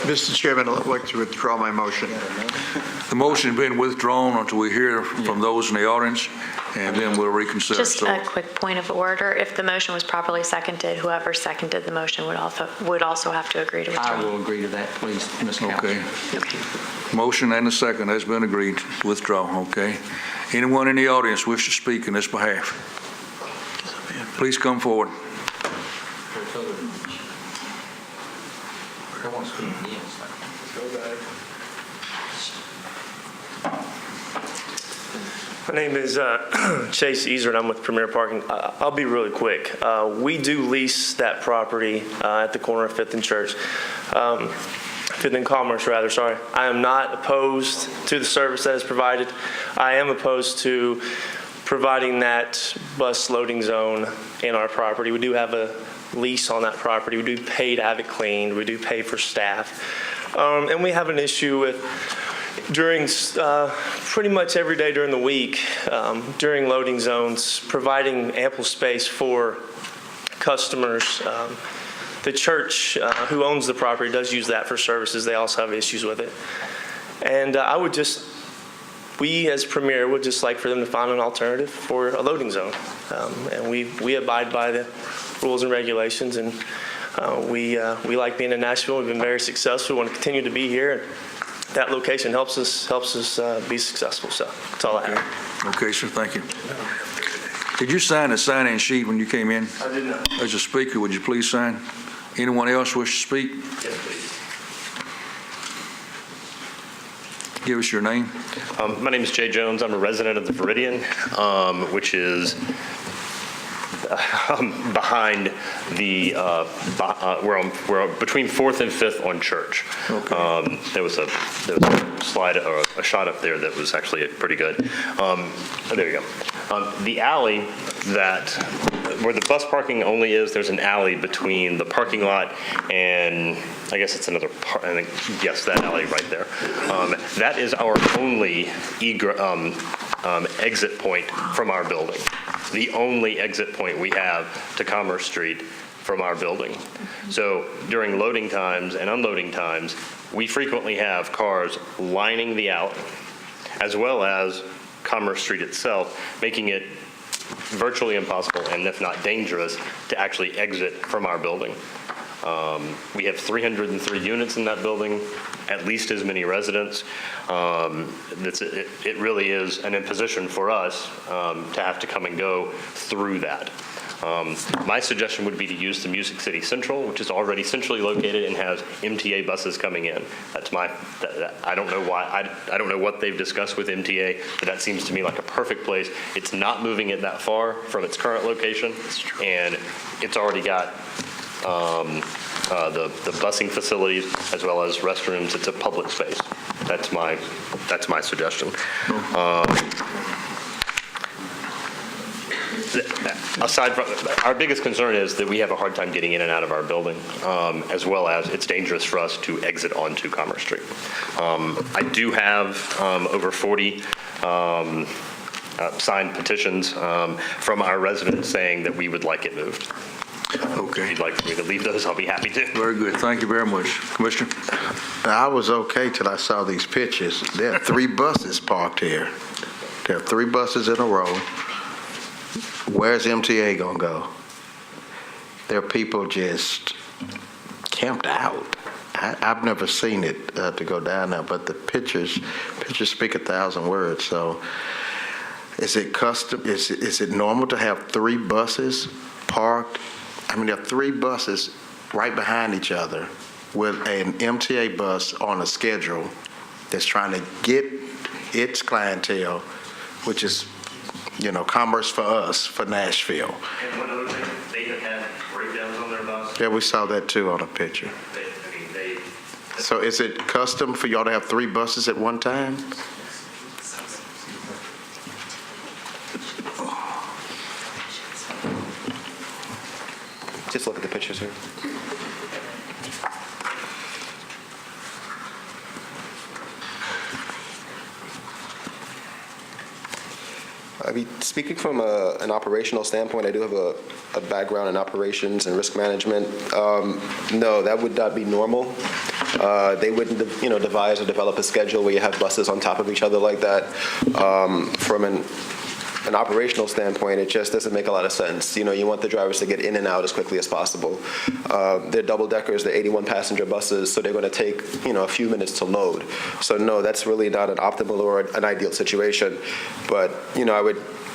Mr. Chairman, I'd like to withdraw my motion. The motion's been withdrawn until we hear from those in the audience, and then we'll reconsider. Just a quick point of order. If the motion was properly seconded, whoever seconded the motion would also have to agree to withdraw. I will agree to that, please, Ms. Council. Okay. Motion and a second has been agreed to withdraw, okay? Anyone in the audience wish to speak in this behalf? Please come forward. My name is Chase Easer, and I'm with Premier Parking. I'll be really quick. We do lease that property at the corner of 5th and Church. 5th and Commerce, rather, sorry. I am not opposed to the service that is provided. I am opposed to providing that bus loading zone in our property. We do have a lease on that property. We do pay to have it cleaned. We do pay for staff. And we have an issue with during pretty much every day during the week, during loading zones, providing ample space for customers. The church who owns the property does use that for services. They also have issues with it. And we as Premier would just like for them to find an alternative for a loading zone. And we abide by the rules and regulations, and we like being in Nashville. We've been very successful. We want to continue to be here. That location helps us be successful. So that's all I have. Okay, sir, thank you. Did you sign the sign-in sheet when you came in? I did not. As a speaker, would you please sign? Anyone else wish to speak? Yes, please. Give us your name. My name is Jay Jones. I'm a resident of the Viridian, which is behind the we're between 4th and 5th on Church. Okay. There was a slide or a shot up there that was actually pretty good. There you go. The alley where the bus parking only is, there's an alley between the parking lot and I guess it's another part. Yes, that alley right there. That is our only exit point from our building. The only exit point we have to Commerce Street from our building. So during loading times and unloading times, we frequently have cars lining the alley, as well as Commerce Street itself, making it virtually impossible, and if not dangerous, to actually exit from our building. We have 303 units in that building, at least as many residents. It really is an imposition for us to have to come and go through that. My suggestion would be to use the Music City Central, which is already centrally located and has MTA buses coming in. I don't know why, I don't know what they've discussed with MTA, but that seems to me like a perfect place. It's not moving it that far from its current location, and it's already got the busing facilities as well as restrooms. It's a public space. That's my suggestion. Aside from, our biggest concern is that we have a hard time getting in and out of our building, as well as it's dangerous for us to exit onto Commerce Street. I do have over 40 signed petitions from our residents saying that we would like it moved. Okay. If you'd like for me to leave those, I'll be happy to. Very good. Thank you very much. Commissioner? I was okay till I saw these pictures. There are 3 buses parked here. There are 3 buses in a row. Where's MTA gonna go? There are people just camped out. I've never seen it to go down there, but the pictures speak 1,000 words. So, is it custom? Is it normal to have 3 buses parked? I mean, there are 3 buses right behind each other with an MTA bus on a schedule that's trying to get its clientele, which is, commerce for us, for Nashville. And one other thing, they have had breakdowns on their bus. Yeah, we saw that too on a picture. So is it custom for y'all to have 3 buses at one time? Just look at the pictures here. I mean, speaking from an operational standpoint, I do have a background in operations and risk management. No, that would not be normal. They wouldn't, devise or develop a schedule where you have buses on top of each other like that. From an operational standpoint, it just doesn't make a lot of sense. You want the drivers to get in and out as quickly as possible. They're double-deckers, they're 81-passenger buses, so they're going to take, a few minutes to load. So no, that's really not an optimal or an ideal situation. But,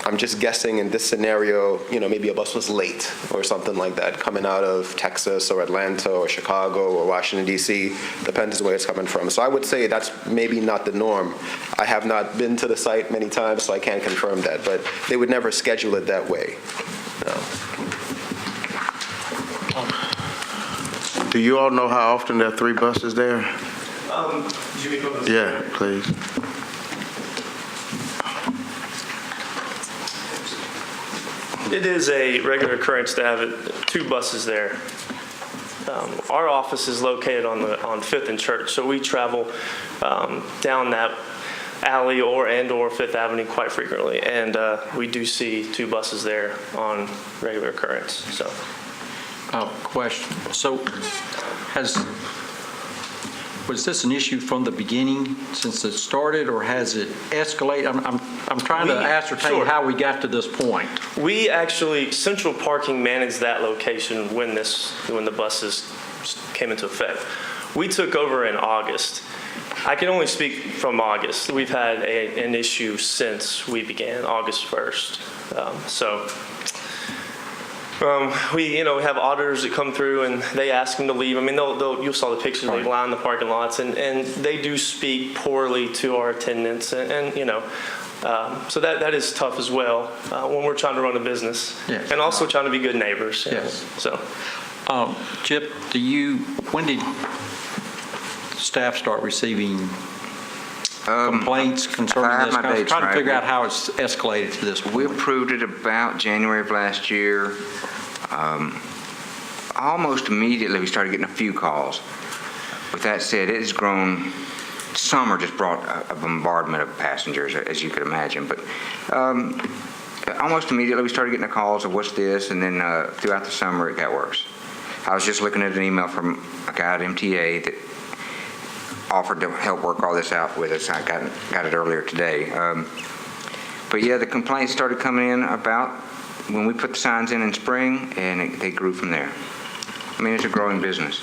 I'm just guessing in this scenario, maybe a bus was late or something like that, coming out of Texas or Atlanta or Chicago or Washington, D.C., depends on where it's coming from. So I would say that's maybe not the norm. I have not been to the site many times, so I can't confirm that, but they would never schedule it that way. No. Do you all know how often there are 3 buses there? Jimmy, Yeah, please. It is a regular occurrence to have 2 buses there. Our office is located on 5th and Church, so we travel down that alley or 5th Avenue quite frequently, and we do see 2 buses there on regular occurrence. So, question. So, was this an issue from the beginning since it started, or has it escalated? I'm trying to ascertain how we got to this point. We actually, Central Parking managed that location when the buses came into effect. We took over in August. I can only speak from August. We've had an issue since we began, August 1st. We have auditors that come through and they ask them to leave. I mean, you saw the pictures. They line the parking lots and they do speak poorly to our attendants, so that is tough as well when we're trying to run a business and also trying to be good neighbors. Yes. So, Chip, when did staff start receiving complaints concerning this? I'm trying to figure out how it's escalated to this point. We approved it about January of last year. Almost immediately, we started getting a few calls. With that said, it has grown. Summer just brought a bombardment of passengers, as you could imagine. But almost immediately, we started getting the calls of what's this, and then throughout the summer, it got worse. I was just looking at an email from a guy at MTA that offered to help work all this out with us. I got it earlier today. But yeah, the complaints started coming in about when we put the signs in spring, and they grew from there. I mean, it's a growing business.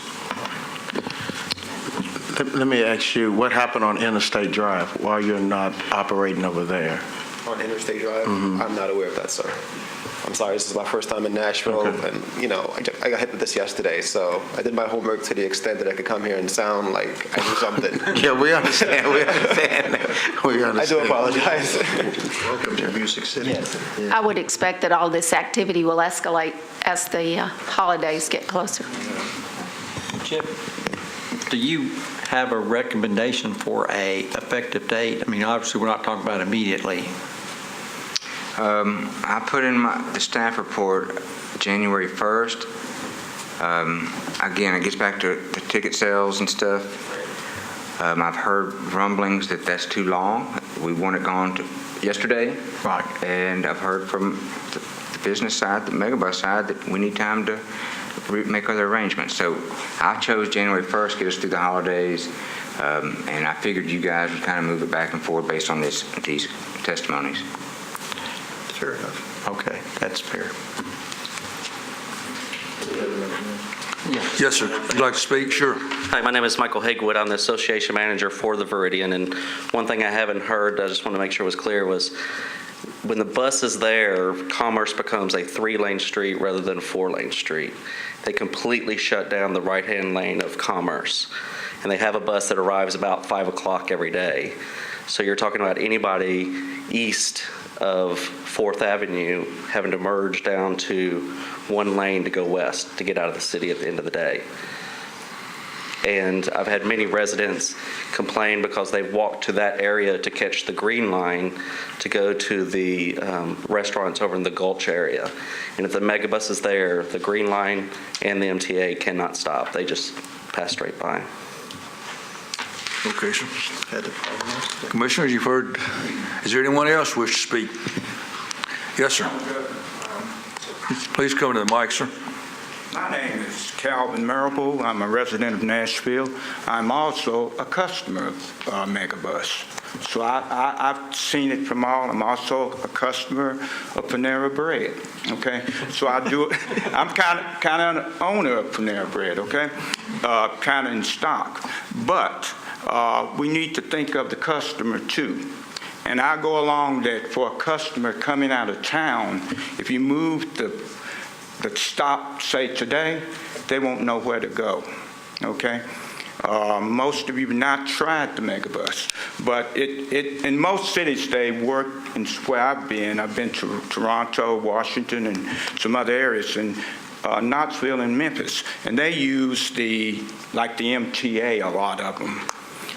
Let me ask you, what happened on Interstate Drive? Why you're not operating over there? On Interstate Drive? Mhm. I'm not aware of that, sir. I'm sorry, this is my first time in Nashville, and, you know, I got hit with this yesterday, so I did my homework to the extent that I could come here and sound like I knew something. Yeah, we understand. We understand. We understand. I do apologize. Welcome to Music City. I would expect that all this activity will escalate as the holidays get closer. Chip, do you have a recommendation for a effective date? I mean, obviously, we're not talking about immediately. I put in the staff report January 1st. Again, it gets back to the ticket sales and stuff. I've heard rumblings that that's too long. We want it gone to yesterday. Right. And I've heard from the business side, the megabus side, that we need time to make other arrangements. So I chose January 1st, get us through the holidays, and I figured you guys would kind of move it back and forth based on these testimonies. Fair enough. Okay, that's fair. Yes, sir. Would you like to speak? Sure. Hi, my name is Michael Haygood. I'm the association manager for the Viridian, and one thing I haven't heard, I just want to make sure was clear, was when the bus is there, Commerce becomes a 3-lane street rather than a 4-lane street. They completely shut down the right-hand lane of Commerce, and they have a bus that arrives about 5 o'clock every day. So you're talking about anybody east of 4th Avenue having to merge down to 1 lane to go west to get out of the city at the end of the day. And I've had many residents complain because they've walked to that area to catch the green line to go to the restaurants over in the Gulch area. And if the megabus is there, the green line and the MTA cannot stop. They just pass straight by. Okay, sir. Commissioners, you've heard. Is there anyone else wish to speak? Yes, sir. Please come to the mic, sir. My name is Calvin Marable. I'm a resident of Nashville. I'm also a customer of Megabus. So I've seen it from all. I'm also a customer of Panera Bread. Okay, so I'm kind of an owner of Panera Bread. Okay, kind of in stock, but we need to think of the customer too. And I go along that for a customer coming out of town, if you move the stop, say today, they won't know where to go, okay? Most of you have not tried the Megabus, but in most cities they work, and where I've been to Toronto, Washington, and some other areas, and Knoxville and Memphis, and they use the MTA, a lot of them.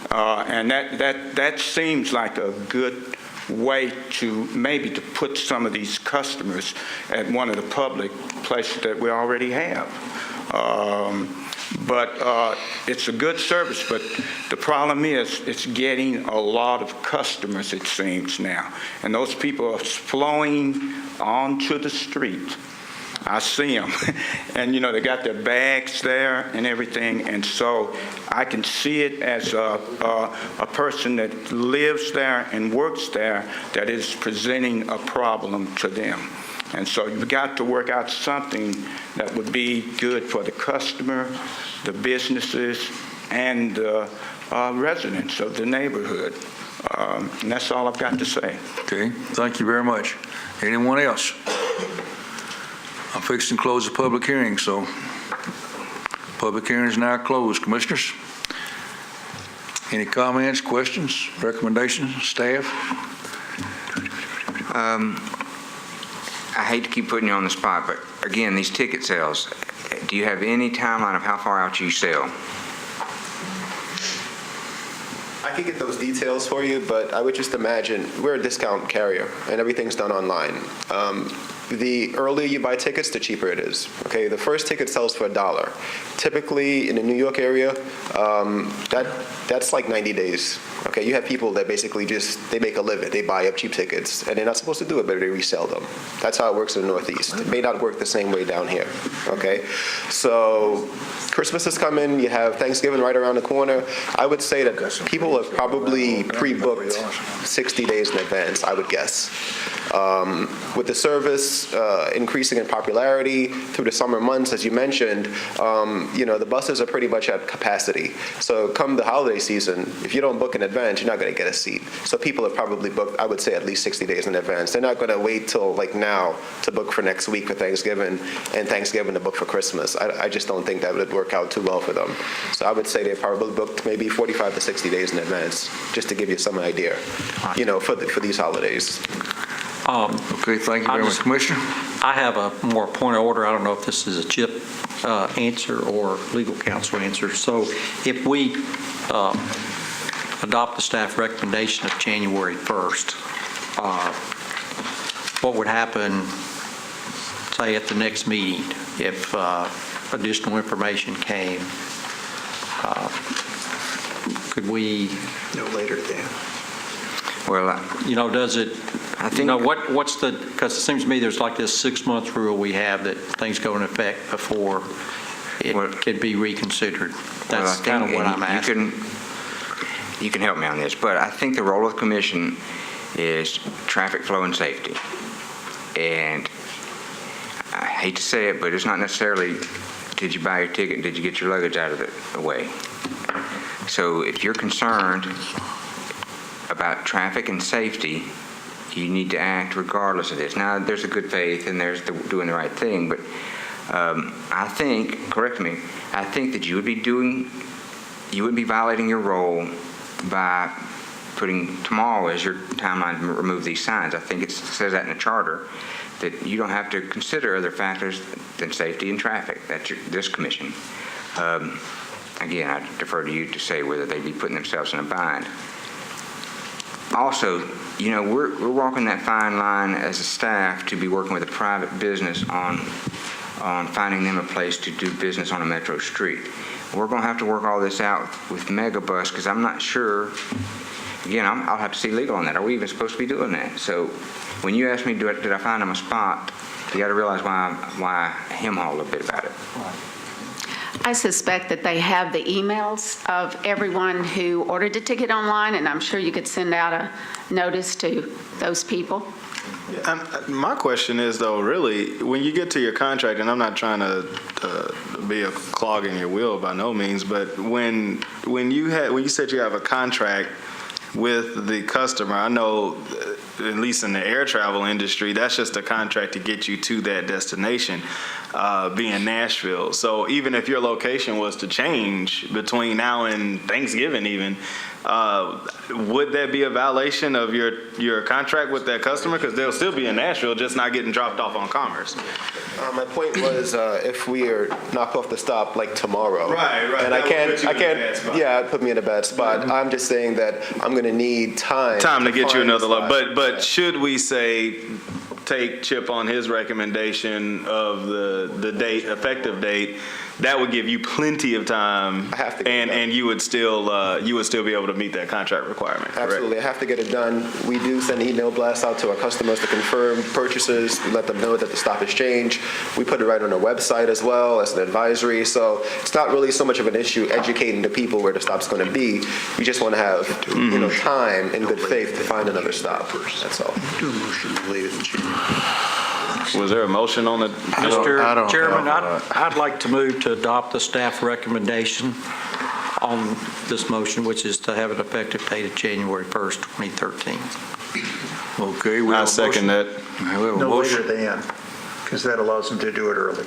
And that seems like a good way to maybe to put some of these customers at one of the public places that we already have. But it's a good service, but the problem is it's getting a lot of customers, it seems now. And those people are flowing onto the street. I see them. And, they got their bags there and everything. And so I can see it as a person that lives there and works there that is presenting a problem to them. And so you've got to work out something that would be good for the customer, the businesses, and the residents of the neighborhood. And that's all I've got to say. Okay, thank you very much. Anyone else? I'm fixing to close the public hearing, so public hearing is now closed. Commissioners, any comments, questions, recommendations, staff? I hate to keep putting you on the spot, but again, these ticket sales, do you have any timeline of how far out you sell? I could get those details for you, but I would just imagine we're a discount carrier and everything's done online. The earlier you buy tickets, the cheaper it is. Okay, the first ticket sells for $1. Typically in the New York area, that's like 90 days. Okay, you have people that basically they make a living. They buy up cheap tickets, and they're not supposed to do it, but they resell them. That's how it works in the Northeast. It may not work the same way down here. Okay, so Christmas is coming. You have Thanksgiving right around the corner. I would say that people have probably pre-booked 60 days in advance, I would guess. With the service increasing in popularity through the summer months, as you mentioned, the buses are pretty much at capacity. So come the holiday season, if you don't book in advance, you're not going to get a seat. So people have probably booked, I would say, at least 60 days in advance. They're not going to wait till like now to book for next week for Thanksgiving and Thanksgiving to book for Christmas. I just don't think that would work out too well for them. So I would say they probably booked maybe 45 to 60 days in advance, just to give you some idea, for these holidays. Okay, thank you very much, Commissioner. I have a more point of order. I don't know if this is a CHIP answer or legal counsel answer. So if we adopt the staff recommendation of January 1st, what would happen, say, at the next meeting if additional information came? Could we? No later than. Well, does it, I think, what's the, because it seems to me there's like this 6-month rule we have that things go into effect before it can be reconsidered. That's kind of what I'm asking. You can help me on this, but I think the role of the commission is traffic flow and safety. And I hate to say it, but it's not necessarily, did you buy your ticket, did you get your luggage out of the way? So if you're concerned about traffic and safety, you need to act regardless of this. Now, there's a good faith and there's doing the right thing, but I think, correct me, I think that you would be violating your role by putting tomorrow as your timeline to remove these signs. I think it says that in the charter, that you don't have to consider other factors than safety and traffic. That's this commission. Again, I defer to you to say whether they'd be putting themselves in a bind. Also, we're walking that fine line as a staff to be working with a private business on finding them a place to do business on a metro street. We're going to have to work all this out with Megabus because I'm not sure. Again, I'll have to see legal on that. Are we even supposed to be doing that? So when you ask me, did I find them a spot, you got to realize why I hem-haul a bit about it. I suspect that they have the emails of everyone who ordered a ticket online, and I'm sure you could send out a notice to those people. My question is, though, really, when you get to your contract, and I'm not trying to be a clog in your wheel by no means, but when you said you have a contract with the customer, I know, at least in the air travel industry, that's just a contract to get you to that destination, being Nashville. So even if your location was to change between now and Thanksgiving even, would that be a violation of your contract with that customer? Because they'll still be in Nashville, just not getting dropped off on Commerce. My point was, if we are knocked off the stop like tomorrow, right, and I can't, it put me in a bad spot. Mm-hmm. I'm just saying that I'm going to need time to get you another load. But should we say, take Chip on his recommendation of the effective date? That would give you plenty of time, and you would still be able to meet that contract requirement. Correct? Absolutely, I have to get it done. We do send email blasts out to our customers to confirm purchases. We let them know that the stop has changed. We put it right on our website as well as an advisory. So it's not really so much of an issue educating the people where the stop's going to be. We just want to have time in good faith to find another stop. That's all. Do a motion to leave it in January. Was there a motion on the? Mr. Chairman, I'd like to move to adopt the staff recommendation on this motion, which is to have an effective date of January 1st, 2013. Okay, I second that. No later than, because that allows them to do it early.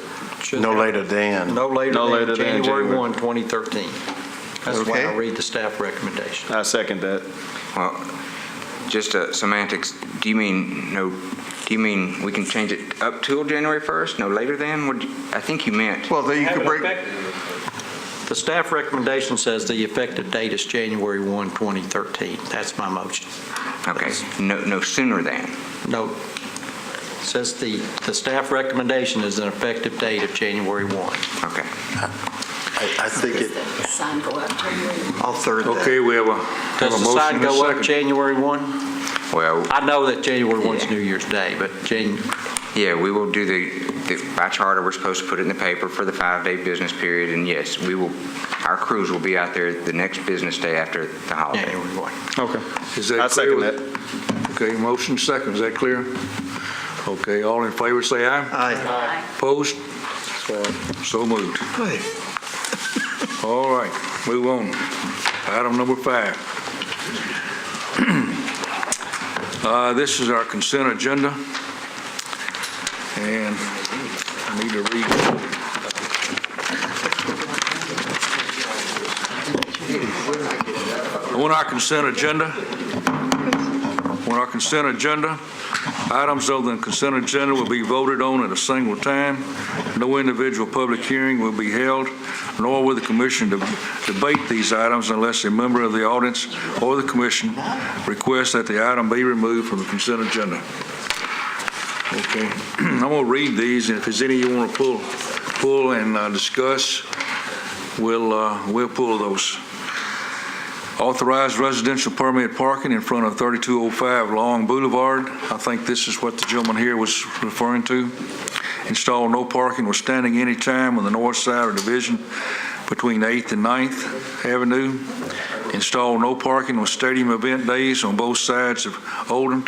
No later than. No later than January 1, 1, 2013. That's why I read the staff recommendation. I second that. Well, just semantics. Do you mean we can change it up till January 1st? No later than? I think you meant. Well, then you could break. The staff recommendation says the effective date is January 1, 2013. That's my motion. Okay. No sooner than. No. It says the staff recommendation is an effective date of January 1. Okay. I think it. I'll third that. Okay, we have a Does the motion sign and a go up second. January 1? Well, I know that January 1's New Year's Day, but yeah, we will do by charter, we're supposed to put it in the paper for the 5-day business period, and yes, our crews will be out there the next business day after the holiday. January 1. Okay. Is that I clear second that. Okay, motion second, is that clear? Okay, all in favor, say aye. Aye. Opposed? So moved. All right, move on. Item number 5. This is our consent agenda, and I need to read. On our consent agenda, items other than consent agenda will be voted on at a single time. No individual public hearing will be held, nor will the commission debate these items unless a member of the audience or the commission requests that the item be removed from the consent agenda. Okay, I'm going to read these, and if there's any you want to pull and discuss, we'll pull those. Authorized residential permit parking in front of 3205 Long Boulevard. I think this is what the gentleman here was referring to. Install no parking or standing any time on the north side or division between 8th and 9th Avenue. Install no parking on stadium event days on both sides of Oldham.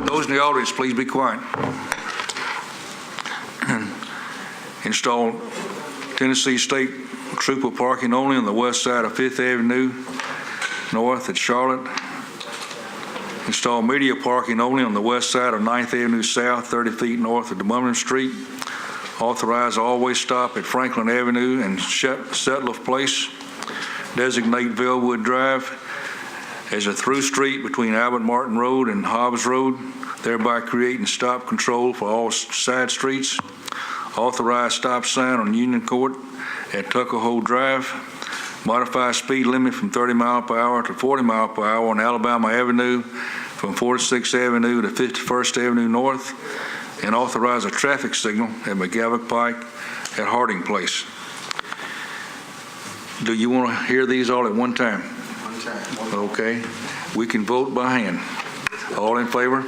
Those in the audience, please be quiet. Install Tennessee State Trooper parking only on the west side of 5th Avenue North at Charlotte. Install media parking only on the west side of 9th Avenue South, 30 feet north of DeMumlin Street. Authorize always stop at Franklin Avenue and Sutliff Place. Designate Velwood Drive as a through street between Albert Martin Road and Hobbs Road, thereby creating stop control for all side streets. Authorize stop sign on Union Court at Tuckahoe Drive. Modify speed limit from 30 mile per hour to 40 mile per hour on Alabama Avenue from 46th Avenue to 51st Avenue North, and authorize a traffic signal at McGavock Pike at Harding Place. Do you want to hear these all at one time? One time. Okay. We can vote by hand. All in favor?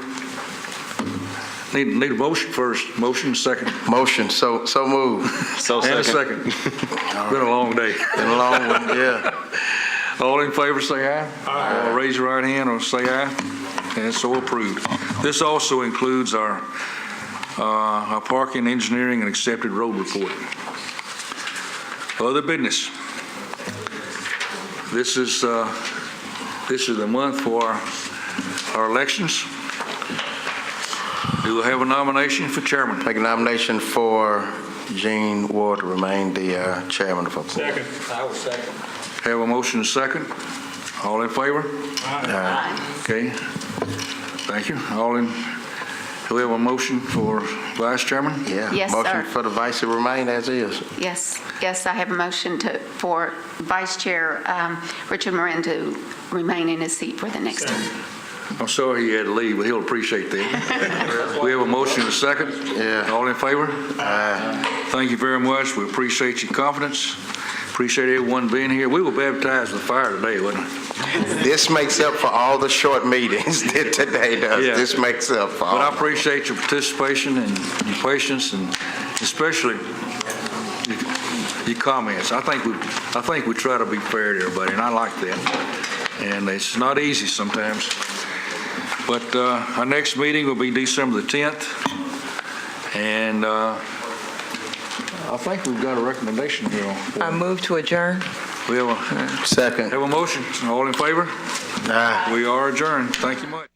Need a motion first. Motion second. Motion, so move. And a second. Been a long day. Been a long one, yeah. All in favor, say aye. Aye. Or raise your right hand or say aye. And so approved. This also includes our parking, engineering, and accepted road report. Other business. This is the month for our elections. Do we have a nomination for chairman? Make a nomination for Gene Ward to remain the chairman of our board. Second. I will second. Have a motion and second. All in favor? Aye. Okay. Thank you. Do we have a motion for vice chairman? Yeah. Yes, motion sir. for the vice to remain as is. Yes, I have a motion for Vice Chair Richard Moran to remain in his seat for the next term. I'm sorry he had to leave, but he'll appreciate that. We have a motion and a second. Yeah. All in favor? Aye. Thank you very much. We appreciate your confidence. Appreciate everyone being here. We were baptized with fire today, wasn't it? This makes up for all the short meetings that today does. Yeah. This makes up for all. But I appreciate your participation and your patience, and especially your comments. I think we try to be fair to everybody, and I like that. And it's not easy sometimes. But our next meeting will be December the 10th, and I think we've got a recommendation here. I move to adjourn. We have Second. a motion. All in favor? Aye. We are adjourned. Thank you much.